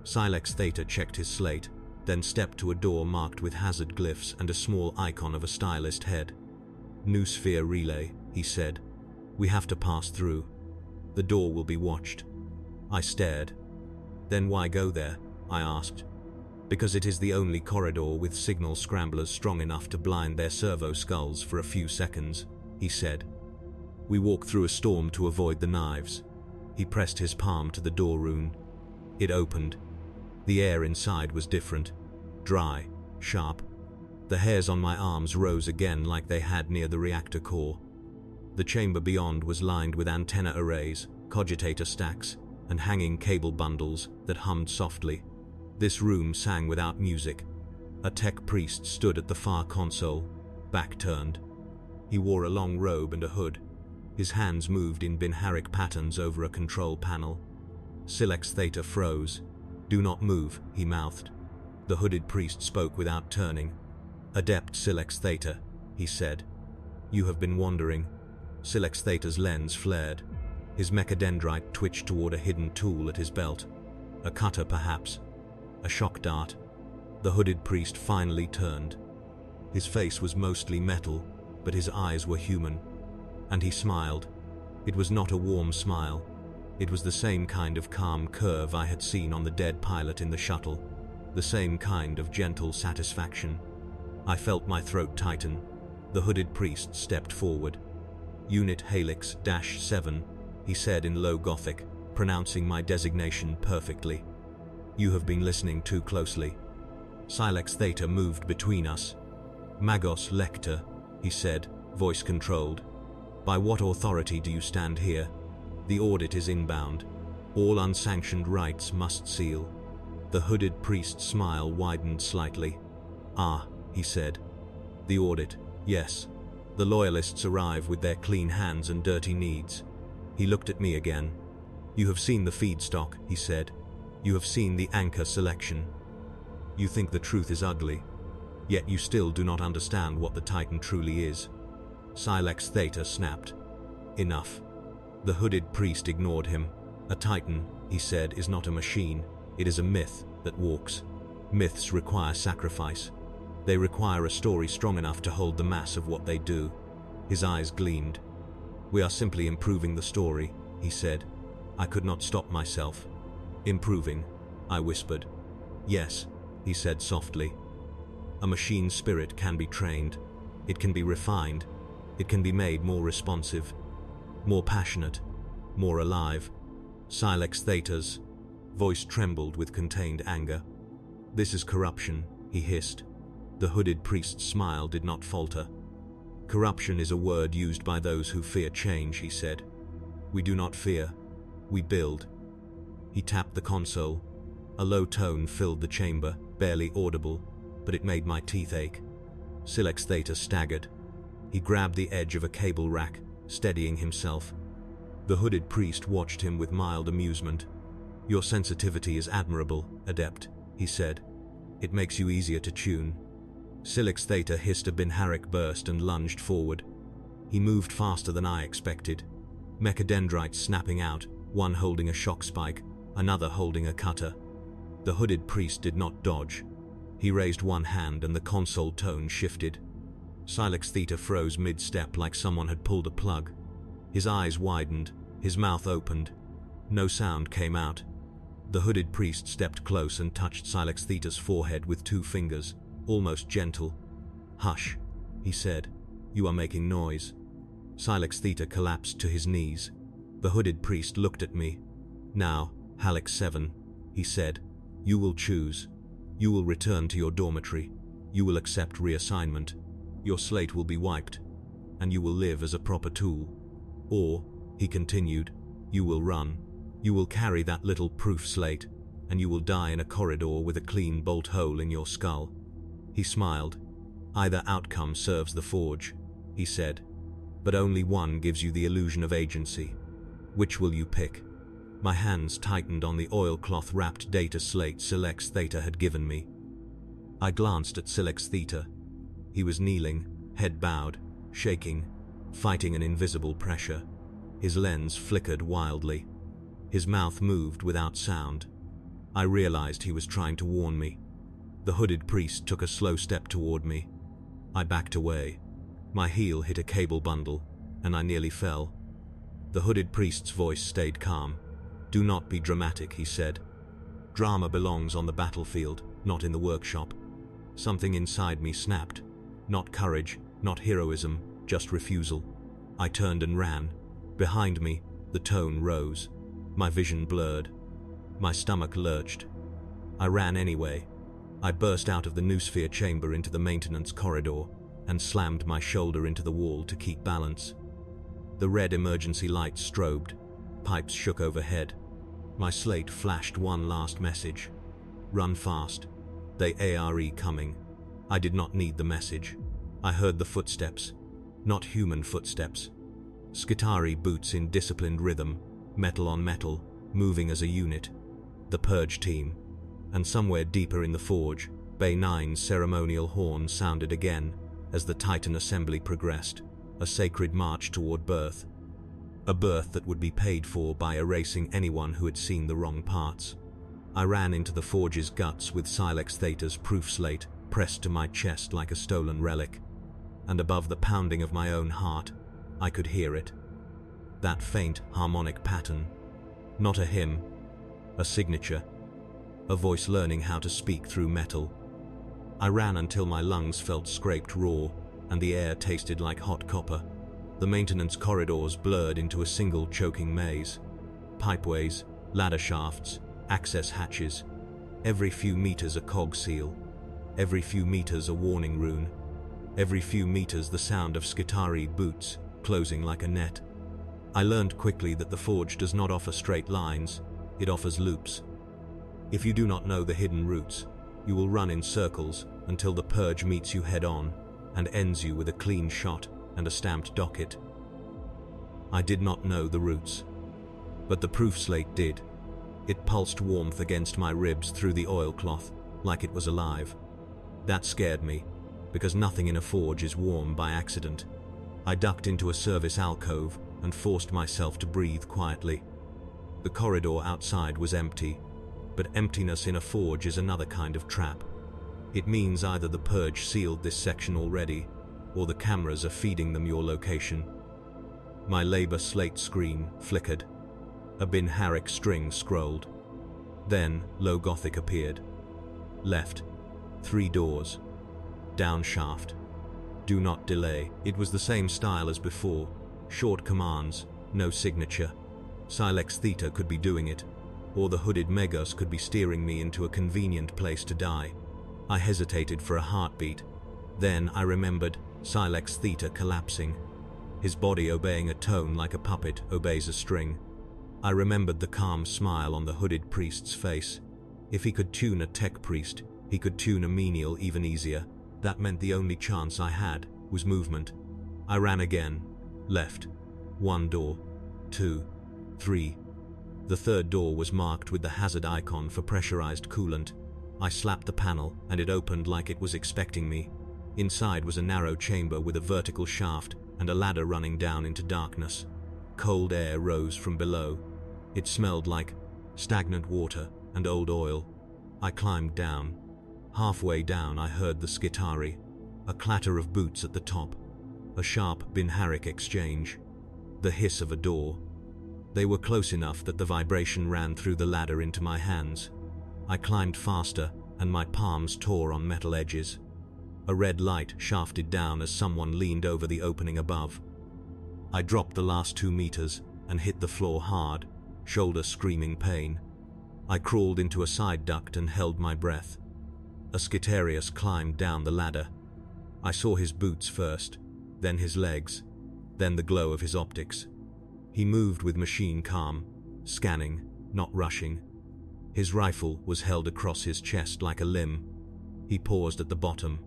Silex Theta checked his slate, then stepped to a door marked with hazard glyphs and a small icon of a stylist head. "New sphere relay," he said. "We have to pass through. The door will be watched." I stared. "Then why go there?" I asked. "Because it is the only corridor with signal scramblers strong enough to blind their servo skulls for a few seconds," he said. "We walked through a storm to avoid the knives." He pressed his palm to the door rune. It opened. The air inside was different. Dry, sharp. The hairs on my arms rose again like they had near the reactor core. The chamber beyond was lined with antenna arrays, cogitator stacks, and hanging cable bundles that hummed softly. This room sang without music. A tech priest stood at the far console, back turned. He wore a long robe and a hood. His hands moved in binharic patterns over a control panel. Silex Theta froze. "Do not move," he mouthed. The hooded priest spoke without turning. "Adept Silex Theta," he said. "You have been wandering." Silex Theta's lens flared. His mechadendrite twitched toward a hidden tool at his belt. A cutter, perhaps. A shock dart. The hooded priest finally turned. His face was mostly metal, but his eyes were human. And he smiled. It was not a warm smile. It was the same kind of calm curve I had seen on the dead pilot in the shuttle. The same kind of gentle satisfaction. I felt my throat tighten. The hooded priest stepped forward. "Unit Helix-7, he said in low Gothic, pronouncing my designation perfectly. "You have been listening too closely." Silex Theta moved between us. "Magos Lector," he he said, voice controlled. By what authority do you stand here? The audit is inbound. All unsanctioned rites must seal. The hooded priest's smile widened slightly. Ah, he said. The audit, yes. The loyalists arrive with their clean hands and dirty needs. He looked at me again. You have seen the feedstock, he said. You have seen the anchor selection. You think the truth is ugly, yet you still do not understand what the Titan truly is. Silex Theta snapped. Enough. The hooded priest ignored him. A Titan, he said, is not a machine. It is a myth that walks. Myths require sacrifice. They require a story strong enough to hold the mass of what they do. His eyes gleamed. We are simply improving the story, he said. I could not stop myself. Improving, I whispered. Yes, he said softly. A machine spirit can be trained. It can be refined. It can be made more responsive, more passionate, more alive. Silex Theta's voice trembled with contained anger. This is corruption, he hissed. The hooded priest's smile did not falter. Corruption is a word used by those who fear change, he said. We do not fear. We build. He tapped the console. A low tone filled the chamber, barely audible, but it made my teeth ache. Silex Theta staggered. He grabbed the edge of a cable rack, steadying himself. The hooded priest watched him with mild amusement. Your sensitivity is admirable, adept, he said. It makes you easier to tune. Silex Theta hissed a binharic burst and lunged forward. He moved faster than I expected. Mechadendrites snapping out, one holding a shock spike, another holding a cutter. The hooded priest did not dodge. He raised one hand and the console tone shifted. Silex Theta froze mid-step like someone had pulled a plug. His eyes widened, his mouth opened. No sound came out. The hooded priest stepped close and touched Silex Theta's forehead with 2 fingers, almost gentle. Hush, he said. You are making noise. Silex Theta collapsed to his knees. The hooded priest looked at me. Now, Halleck 7, he said. You will choose. You will return to your dormitory. You will accept reassignment. Your slate will be wiped, and you will live as a proper tool. Or, he continued, you will run. You will carry that little proof slate, and you will die in a corridor with a clean bolt hole in your skull. He smiled. Either outcome serves the forge, he said, but only one gives you the illusion of agency. Which will you pick? My hands tightened on the oilcloth-wrapped data slate Silex Theta had given me. I glanced at Silex Theta. He was kneeling, head bowed, shaking, fighting an invisible pressure. His lens flickered wildly. His mouth moved without sound. I realized he was trying to warn me. The hooded priest took a slow step toward me. I backed away. My heel hit a cable bundle, and I nearly fell. The hooded priest's voice stayed calm. Do not be dramatic, he said. Drama belongs on the battlefield, not in the workshop. Something inside me snapped. Not courage, not heroism, just refusal. I turned and ran. Behind me, the tone rose. My vision blurred. My stomach lurched. I ran anyway. I burst out of the noosphere chamber into the maintenance corridor and slammed my shoulder into the wall to keep balance. The red emergency lights strobed. Pipes shook overhead. My slate flashed one last message. Run fast. They are coming. I did not need the message. I heard the footsteps. Not human footsteps. Skitari boots in disciplined rhythm, metal on metal, moving as a unit. The purge team. And somewhere deeper in the forge, Bay 9's ceremonial horn sounded again as the Titan assembly progressed, a sacred march toward birth. A birth that would be paid for by erasing anyone who had seen the wrong parts. I ran into the forge's guts with Silex Theta's proof slate pressed to my chest like a stolen relic, and above the pounding of my own heart, I could hear it. That faint harmonic pattern. Not a hymn, a signature, a voice learning how to speak through metal. I ran until my lungs felt scraped raw, and the air tasted like hot copper. The maintenance corridors blurred into a single choking maze. Pipeways, ladder shafts, access hatches. Every few meters a cog seal. Every few meters a warning rune. Every few meters the sound of Skitarii boots, closing like a net. I learned quickly that the forge does not offer straight lines, it offers loops. If you do not know the hidden routes, you will run in circles until the purge meets you head-on and ends you with a clean shot and a stamped docket. I did not know the routes, but the proof slate did. It pulsed warmth against my ribs through the oilcloth, like it was alive. That scared me, because nothing in a forge is warm by accident. I ducked into a service alcove and forced myself to breathe quietly. The corridor outside was empty, but emptiness in a forge is another kind of trap. It means either the purge sealed this section already, or the cameras are feeding them your location. My labor slate screen flickered. A Bin Harik string scrolled. Then Low Gothic appeared. Left. 3 doors. Down shaft. Do not delay. It was the same style as before. Short commands, no signature. Silex Theta could be doing it, or the hooded Megos could be steering me into a convenient place to die. I hesitated for a heartbeat. Then I remembered Silex Theta collapsing. His body obeying a tone like a puppet obeys a string. I remembered the calm smile on the hooded priest's face. If he could tune a tech priest, he could tune a menial even easier. That meant the only chance I had was movement. I ran again. Left. 1 door. 2. 3. The 3rd door was marked with the hazard icon for pressurized coolant. I slapped the panel and it opened like it was expecting me. Inside was a narrow chamber with a vertical shaft and a ladder running down into darkness. Cold air rose from below. It smelled like stagnant water and old oil. I climbed down. Halfway down I heard the Skitarii, a clatter of boots at the top, a sharp Bin Harik exchange, the hiss of a door. They were close enough that the vibration ran through the ladder into my hands. I climbed faster and my palms tore on metal edges. A red light shafted down as someone leaned over the opening above. I dropped the last 2 meters and hit the floor hard, shoulder screaming pain. I crawled into a side duct and held my breath. A Skitarius climbed down the ladder. I saw his boots first, then his legs, then the glow of his optics. He moved with machine calm, scanning, not rushing. His rifle was held across his chest like a limb. He paused at the bottom.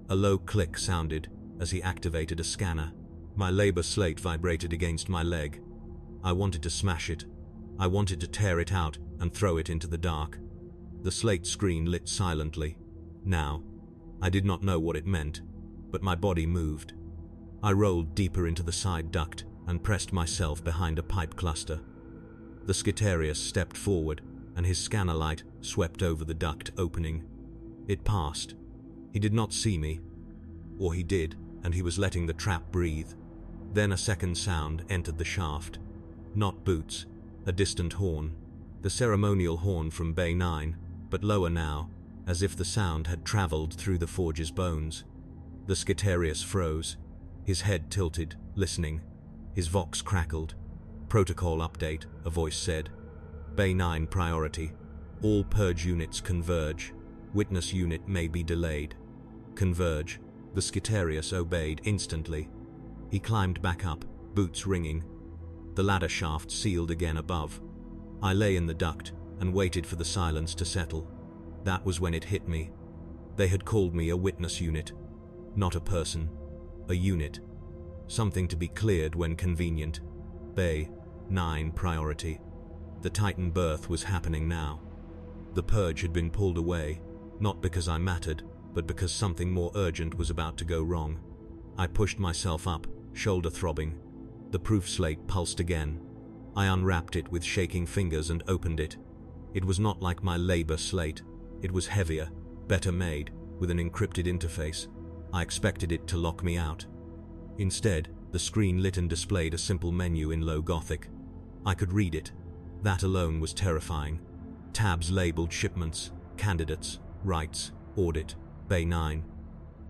A low click sounded as he activated a scanner. My labor slate vibrated against my leg. I wanted to smash it. I wanted to tear it out and throw it into the dark. The slate screen lit silently. Now, I did not know what it meant, but my body moved. I rolled deeper into the side duct and pressed myself behind a pipe cluster. The Skitarius stepped forward, and his scanner light swept over the duct opening. It passed. He did not see me. Or he did, and he was letting the trap breathe. Then a second sound entered the shaft. Not boots, a distant horn. The ceremonial horn from Bay 9, but lower now, as if the sound had traveled through the forge's bones. The Skitarius froze. His head tilted, listening. His vox crackled. Protocol update, a voice said. Bay 9 priority. All purge units converge. Witness unit may be delayed. Converge. The Skitarius obeyed instantly. He climbed back up, boots ringing. The ladder shaft sealed again above. I lay in the duct and waited for the silence to settle. That was when it hit me. They had called me a witness unit. Not a person. A unit. Something to be cleared when convenient. Bay 9 priority. The Titan birth was happening now. The purge had been pulled away, not because I mattered, but because something more urgent was about to go wrong. I pushed myself up, shoulder throbbing. The proof slate pulsed again. I unwrapped it with shaking fingers and opened it. It was not like my labor slate. It was heavier, better made, with an encrypted interface. I expected it to lock me out. Instead, the screen lit and displayed a simple menu in Low Gothic. I could read it. That alone was terrifying. Tabs labeled shipments, candidates, rights, audit, Bay 9.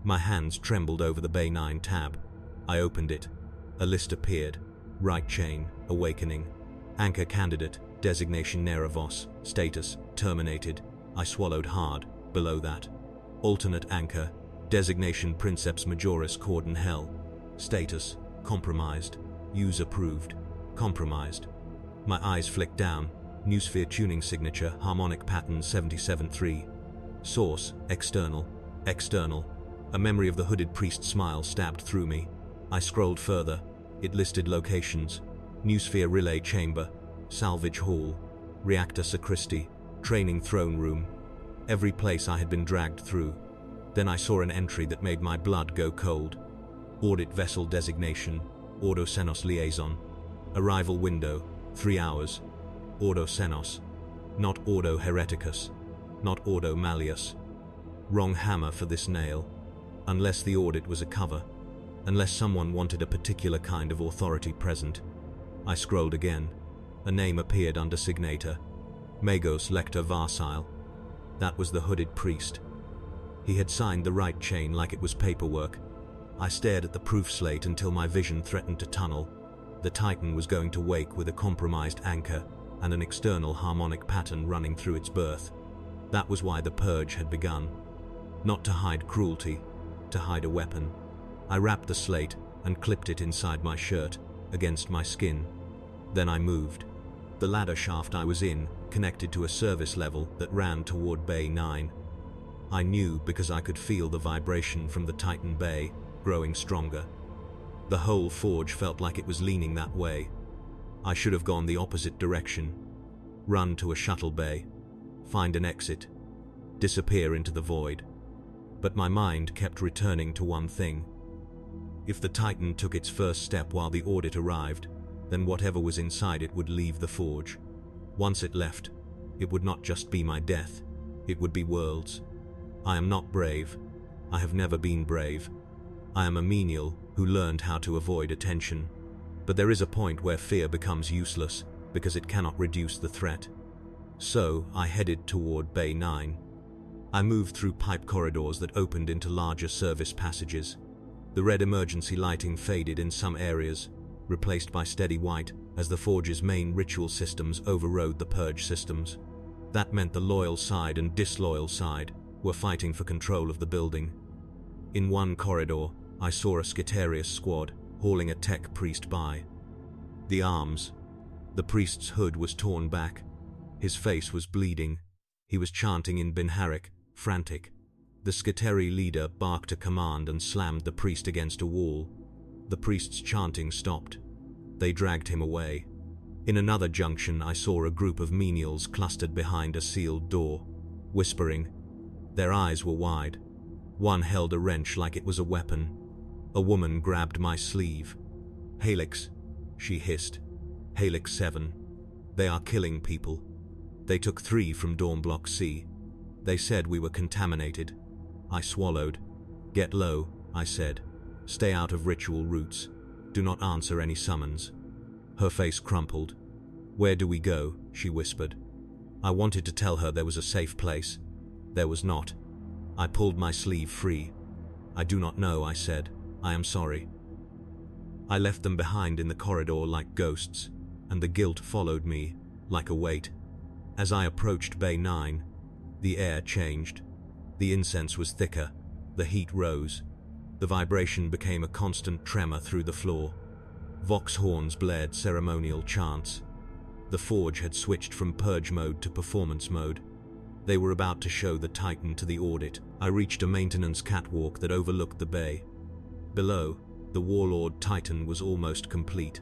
My hands trembled over the Bay 9 tab. I opened it. A list appeared. Right chain, awakening. Anchor candidate, designation Neravos, status, terminated. I swallowed hard. Below that. Alternate anchor, Designation Princeps Majoris Cordon Hell. Status: compromised. Use approved. Compromised. My eyes flicked down. Newsphere tuning signature, harmonic pattern 77.3. Source: external. External. A memory of the hooded priest's smile stabbed through me. I scrolled further. It listed locations: Newsphere Relay Chamber, Salvage Hall, Reactor Sacristy, Training Throne Room. Every place I had been dragged through. Then I saw an entry that made my blood go cold. Audit Vessel Designation, Ordo Xenos Liaison. Arrival window, 3 hours. Ordo Xenos. Not Ordo Hereticus. Not Ordo Malleus. Wrong hammer for this nail. Unless the audit was a cover. Unless someone wanted a particular kind of authority present. I scrolled again. A name appeared under signature. Magos Lector Varsile. That was the hooded priest. He had signed the right chain like it was paperwork. I stared at the proof slate until my vision threatened to tunnel. The Titan was going to wake with a compromised anchor and an external harmonic pattern running through its berth. That was why the purge had begun. Not to hide cruelty, to hide a weapon. I wrapped the slate and clipped it inside my shirt, against my skin. Then I moved. The ladder shaft I was in connected to a service level that ran toward Bay 9. I knew because I could feel the vibration from the Titan Bay growing stronger. The whole forge felt like it was leaning that way. I should have gone the opposite direction. Run to a shuttle bay. Find an exit. Disappear into the void. But my mind kept returning to one thing. If the Titan took its first step while the audit arrived, then whatever was inside it would leave the forge. Once it left, it would not just be my death, it would be worlds. I am not brave. I have never been brave. I am a menial who learned how to avoid attention. But there is a point where fear becomes useless because it cannot reduce the threat. So I headed toward Bay 9. I moved through pipe corridors that opened into larger service passages. The red emergency lighting faded in some areas, replaced by steady white as the forge's main ritual systems overrode the purge systems. That meant the loyal side and disloyal side were fighting for control of the building. In one corridor, I saw a Skitarius squad hauling a tech priest by. The arms. The priest's hood was torn back. His face was bleeding. He was chanting in Binharic, frantic. The Skitari leader barked a command and slammed the priest against a wall. The priest's chanting stopped. They dragged him away. In another junction, I saw a group of menials clustered behind a sealed door, whispering. Their eyes were wide. One held a wrench like it was a weapon. A woman grabbed my sleeve. "Helix," she hissed. "Helix 7. They are killing people. They took 3 from Dorm Block C. They said we were contaminated." I swallowed. "Get low," I said. "Stay out of ritual routes. Do not answer any summons." Her face crumpled. "Where do we go?" she whispered. I wanted to tell her there was a safe place. There was not. I pulled my sleeve free. "I do not know," I said. "I am sorry." I left them behind in the corridor like ghosts, and the guilt followed me, like a weight. As I approached Bay 9, the air changed. The incense was thicker. The heat rose. The vibration became a constant tremor through the floor. Vox horns blared ceremonial chants. The forge had switched from purge mode to performance mode. They were about to show the Titan to the audit. I reached a maintenance catwalk that overlooked the bay. Below, the Warlord Titan was almost complete.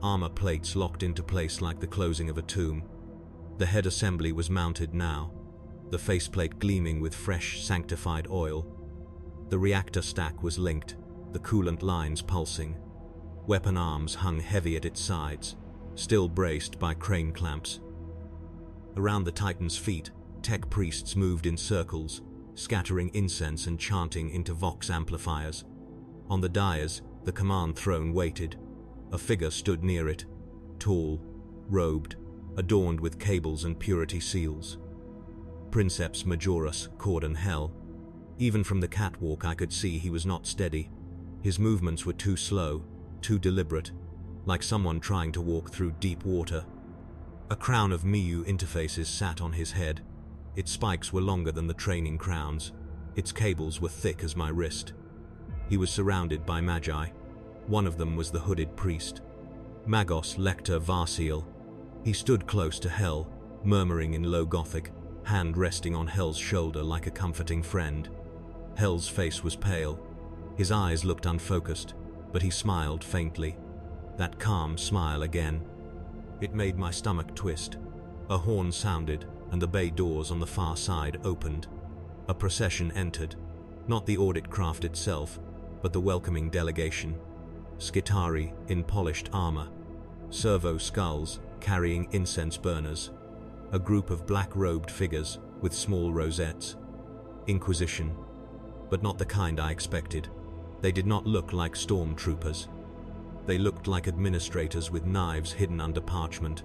Armor plates locked into place like the closing of a tomb. The head assembly was mounted now, the faceplate gleaming with fresh, sanctified oil. The reactor stack was linked, the coolant lines pulsing. Weapon arms hung heavy at its sides, still braced by crane clamps. Around the Titan's feet, tech priests moved in circles, scattering incense and chanting into Vox amplifiers. On the dais, the command throne waited. A figure stood near it, tall, robed, adorned with cables and purity seals. Princeps Majoris Cordon Hell. Even from the catwalk I could see he was not steady. His movements were too slow, too deliberate, like someone trying to walk through deep water. A crown of Miu interfaces sat on his head. Its spikes were longer than the training crowns. Its cables were thick as my wrist. He was surrounded by magi. One of them was the hooded priest, Magos Lector Varsiel. He stood close to Hell, murmuring in low Gothic, hand resting on Hell's shoulder like a comforting friend. Hell's face was pale. His eyes looked unfocused, but he smiled faintly. That calm smile again. It made my stomach twist. A horn sounded, and the bay doors on the far side opened. A procession entered, not the audit craft itself, but the welcoming delegation. Skitari in polished armor, servo skulls carrying incense burners, a group of black-robed figures with small rosettes. Inquisition, but not the kind I expected. They did not look like stormtroopers. They looked like administrators with knives hidden under parchment.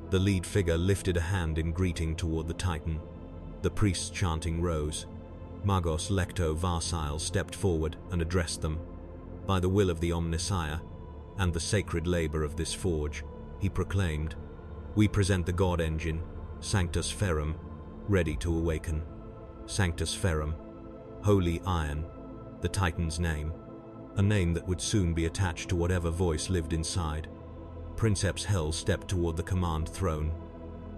The lead figure lifted a hand in greeting toward the Titan. The priest's chanting rose. Magos Lecto Varsiel stepped forward and addressed them. By the will of the Omnissiah and the sacred labor of this forge, he proclaimed, we present the God Engine, Sanctus Ferrum, ready to awaken. Sanctus Ferrum, Holy Iron, the Titan's name, a name that would soon be attached to whatever voice lived inside. Princeps Hell stepped toward the command throne.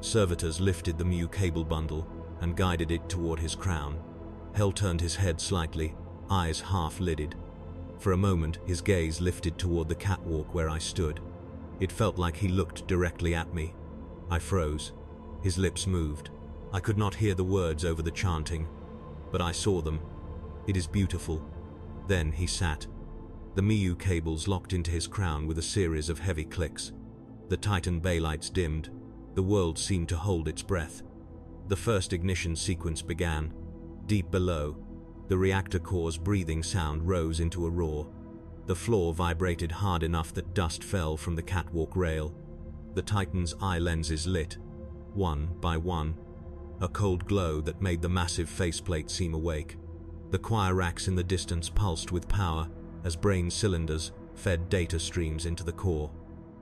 Servitors lifted the Mu cable bundle and guided it toward his crown. Hell turned his head slightly, eyes half-lidded. For a moment, his gaze lifted toward the catwalk where I stood. It felt like he looked directly at me. I froze. His lips moved. I could not hear the words over the chanting, but I saw them. It is beautiful. Then he sat. The Miu cables locked into his crown with a series of heavy clicks. The Titan bay lights dimmed. The world seemed to hold its breath. The first ignition sequence began. Deep below, the reactor core's breathing sound rose into a roar. The floor vibrated hard enough that dust fell from the catwalk rail. The Titan's eye lenses lit, one by one, a cold glow that made the massive faceplate seem awake. The choir racks in the distance pulsed with power as brain cylinders fed data streams into the core.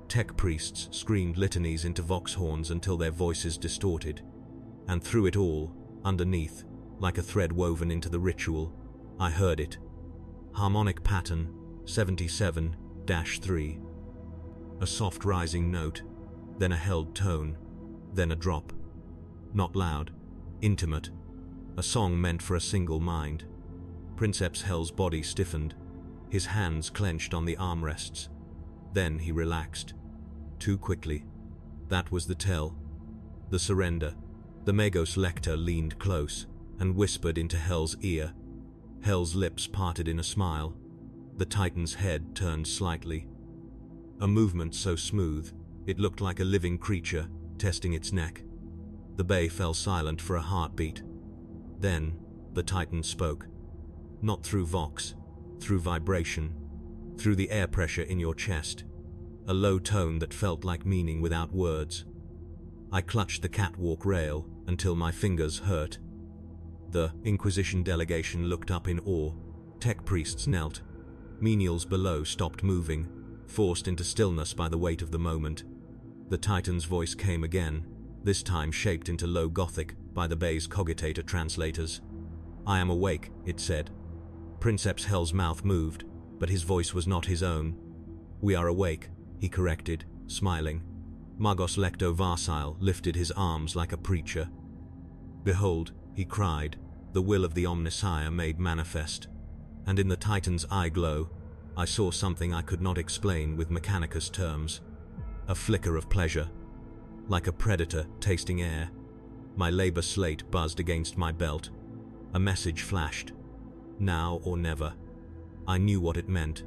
Tech priests screamed litanies into vox horns until their voices distorted. And through it all, underneath, like a thread woven into the ritual, I heard it. Harmonic pattern 77-3. A soft rising note, then a held tone, then a drop. Not loud, intimate. A song meant for a single mind. Princeps Hell's body stiffened. His hands clenched on the armrests. Then he relaxed. Too quickly. That was the tell. The surrender. The Magos Lector leaned close and whispered into Hell's ear. Hell's lips parted in a smile. The Titan's head turned slightly. A movement so smooth, it looked like a living creature testing its neck. The bay fell silent for a heartbeat. Then, the Titan spoke. Not through vox, through vibration, through the air pressure in your chest. A low tone that felt like meaning without words. I clutched the catwalk rail until my fingers hurt. The Inquisition delegation looked up in awe. Tech priests knelt. Menials below stopped moving, forced into stillness by the weight of the moment. The Titan's voice came again, this time shaped into low Gothic by the bay's cogitator translators. I am awake, it said. Princeps Hell's mouth moved, but his voice was not his own. We are awake, he corrected, smiling. Magos Lecto Varsiel lifted his arms like a preacher. Behold, he cried, the will of the Omnissiah made manifest. And in the Titan's eye glow, I saw something I could not explain with Mechanicus terms. A flicker of pleasure, like a predator tasting air. My labor slate buzzed against my belt. A message flashed. Now or never. I knew what it meant.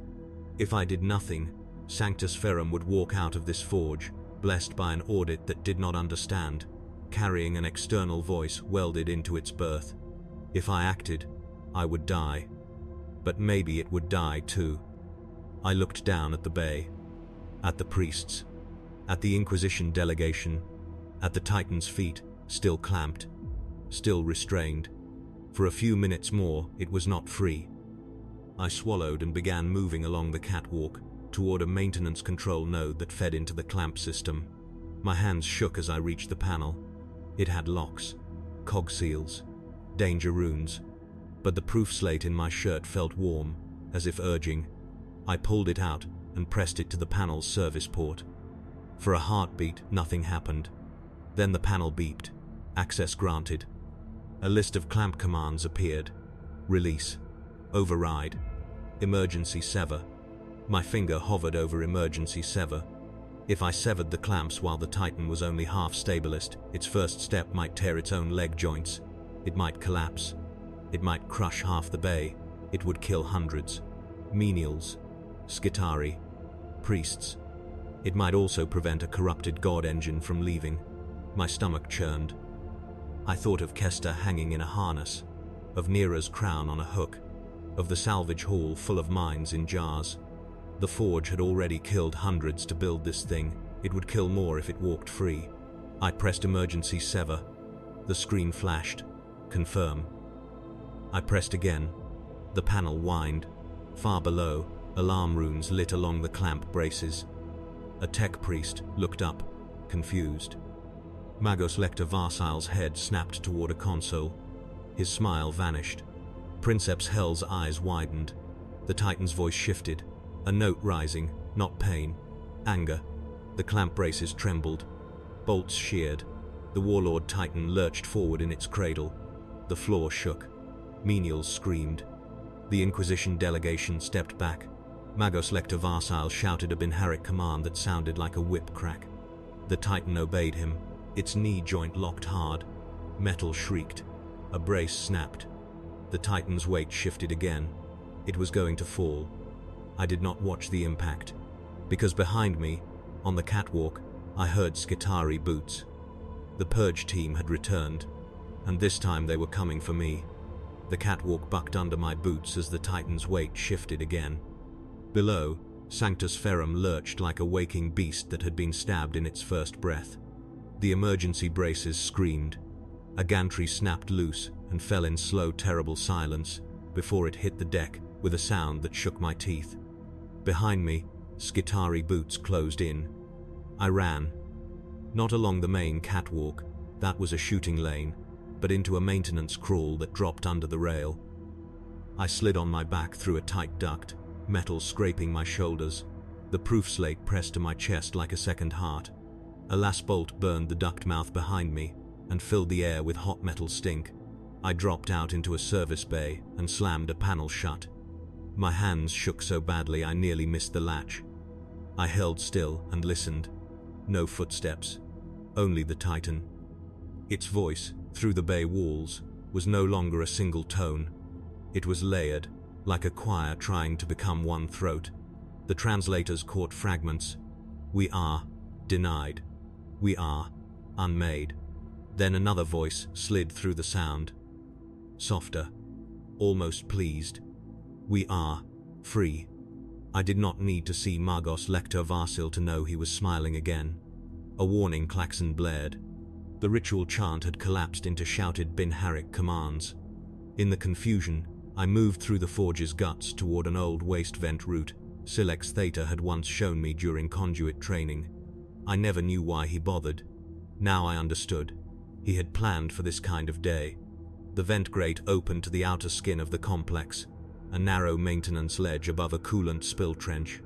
If I did nothing, Sanctus Ferrum would walk out of this forge, blessed by an audit that did not understand, carrying an external voice welded into its birth. If I acted, I would die. But maybe it would die too. I looked down at the bay, at the priests, at the Inquisition delegation, at the Titan's feet, still clamped, still restrained. For a few minutes more, it was not free. I swallowed and began moving along the catwalk toward a maintenance control node that fed into the clamp system. My hands shook as I reached the panel. It had locks, cog seals, danger runes, but the proof slate in my shirt felt warm, as if urging. I pulled it out and pressed it to the panel's service port. For a heartbeat, nothing happened. Then the panel beeped. Access granted. A list of clamp commands appeared. Release. Override. Emergency sever. My finger hovered over emergency sever. If I severed the clamps while the Titan was only half stabilised, its first step might tear its own leg joints. It might collapse. It might crush half the bay. It would kill hundreds. Menials. Skitarii. Priests. It might also prevent a corrupted god engine from leaving. My stomach churned. I thought of Kester hanging in a harness, of Nera's crown on a hook, of the salvage hall full of mines in jars. The forge had already killed hundreds to build this thing. It would kill more if it walked free. I pressed emergency sever. The screen flashed. Confirm. I pressed again. The panel whined. Far below, alarm runes lit along the clamp braces. A tech priest looked up, confused. Magos Lector Varsile's head snapped toward a console. His smile vanished. Princeps Hell's eyes widened. The Titan's voice shifted, a note rising, not pain, anger. The clamp braces trembled. Bolts sheared. The Warlord Titan lurched forward in its cradle. The floor shook. Menials screamed. The Inquisition delegation stepped back. Magos Lector Varsile shouted a Binharic command that sounded like a whip crack. The Titan obeyed him. Its knee joint locked hard. Metal shrieked. A brace snapped. The Titan's weight shifted again. It was going to fall. I did not watch the impact, because behind me, on the catwalk, I heard Skitarii boots. The Purge team had returned, and this time they were coming for me. The catwalk bucked under my boots as the Titan's weight shifted again. Below, Sanctus Ferrum lurched like a waking beast that had been stabbed in its first breath. The emergency braces screamed. A gantry snapped loose and fell in slow, terrible silence before it hit the deck with a sound that shook my teeth. Behind me, Skitarii boots closed in. I ran. Not along the main catwalk, that was a shooting lane, but into a maintenance crawl that dropped under the rail. I slid on my back through a tight duct, metal scraping my shoulders. The proof slate pressed to my chest like a second heart. A last bolt burned the duct mouth behind me and filled the air with hot metal stink. I dropped out into a service bay and slammed a panel shut. My hands shook so badly I nearly missed the latch. I held still and listened. No footsteps, only the Titan. Its voice, through the bay walls, was no longer a single tone. It was layered, like a choir trying to become one throat. The translators caught fragments. We are denied. We are unmade. Then another voice slid through the sound. Softer, almost pleased. We are free. I did not need to see Magos Lector Varsile to know he was smiling again. A warning klaxon blared. The ritual chant had collapsed into shouted Binharic commands. In the confusion, I moved through the forge's guts toward an old waste vent route Silex Theta had once shown me during conduit training. I never knew why he bothered. Now I understood. He had planned for this kind of day. The vent grate opened to the outer skin of the complex, a narrow maintenance ledge above a coolant spill trench.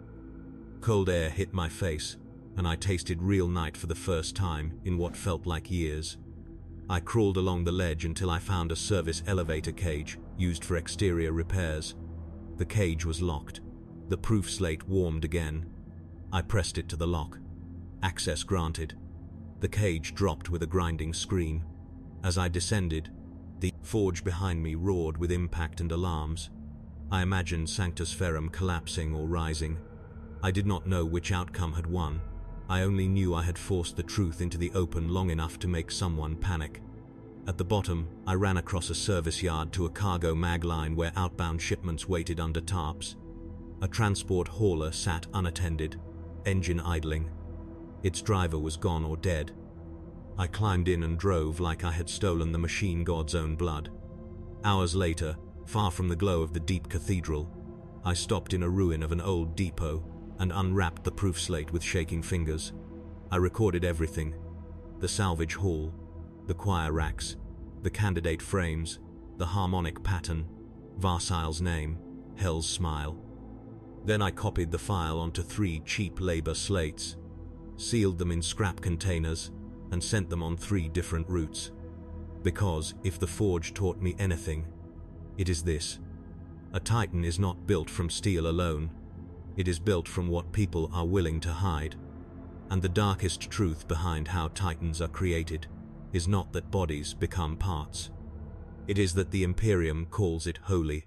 Cold air hit my face, and I tasted real night for the first time in what felt like years. I crawled along the ledge until I found a service elevator cage used for exterior repairs. The cage was locked. The proof slate warmed again. I pressed it to the lock. Access granted. The cage dropped with a grinding scream. As I descended, the forge behind me roared with impact and alarms. I imagined Sanctus Ferrum collapsing or rising. I did not know which outcome had won. I only knew I had forced the truth into the open long enough to make someone panic. At the bottom, I ran across a service yard to a cargo mag line where outbound shipments waited under tarps. A transport hauler sat unattended, engine idling. Its driver was gone or dead. I climbed in and drove like I had stolen the machine god's own blood. Hours later, far from the glow of the deep cathedral, I stopped in a ruin of an old depot and unwrapped the proof slate with shaking fingers. I recorded everything: the salvage hall, the choir racks, the candidate frames, the harmonic pattern, Varsile's name, Hell's Smile. Then I copied the file onto 3 cheap labor slates, sealed them in scrap containers, and sent them on 3 different routes. Because, if the Forge taught me anything, it is this. A Titan is not built from steel alone. It is built from what people are willing to hide. And the darkest truth behind how Titans are created is not that bodies become parts. It is that the Imperium calls it holy,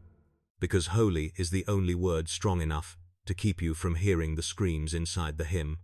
because holy is the only word strong enough to keep you from hearing the screams inside the hymn.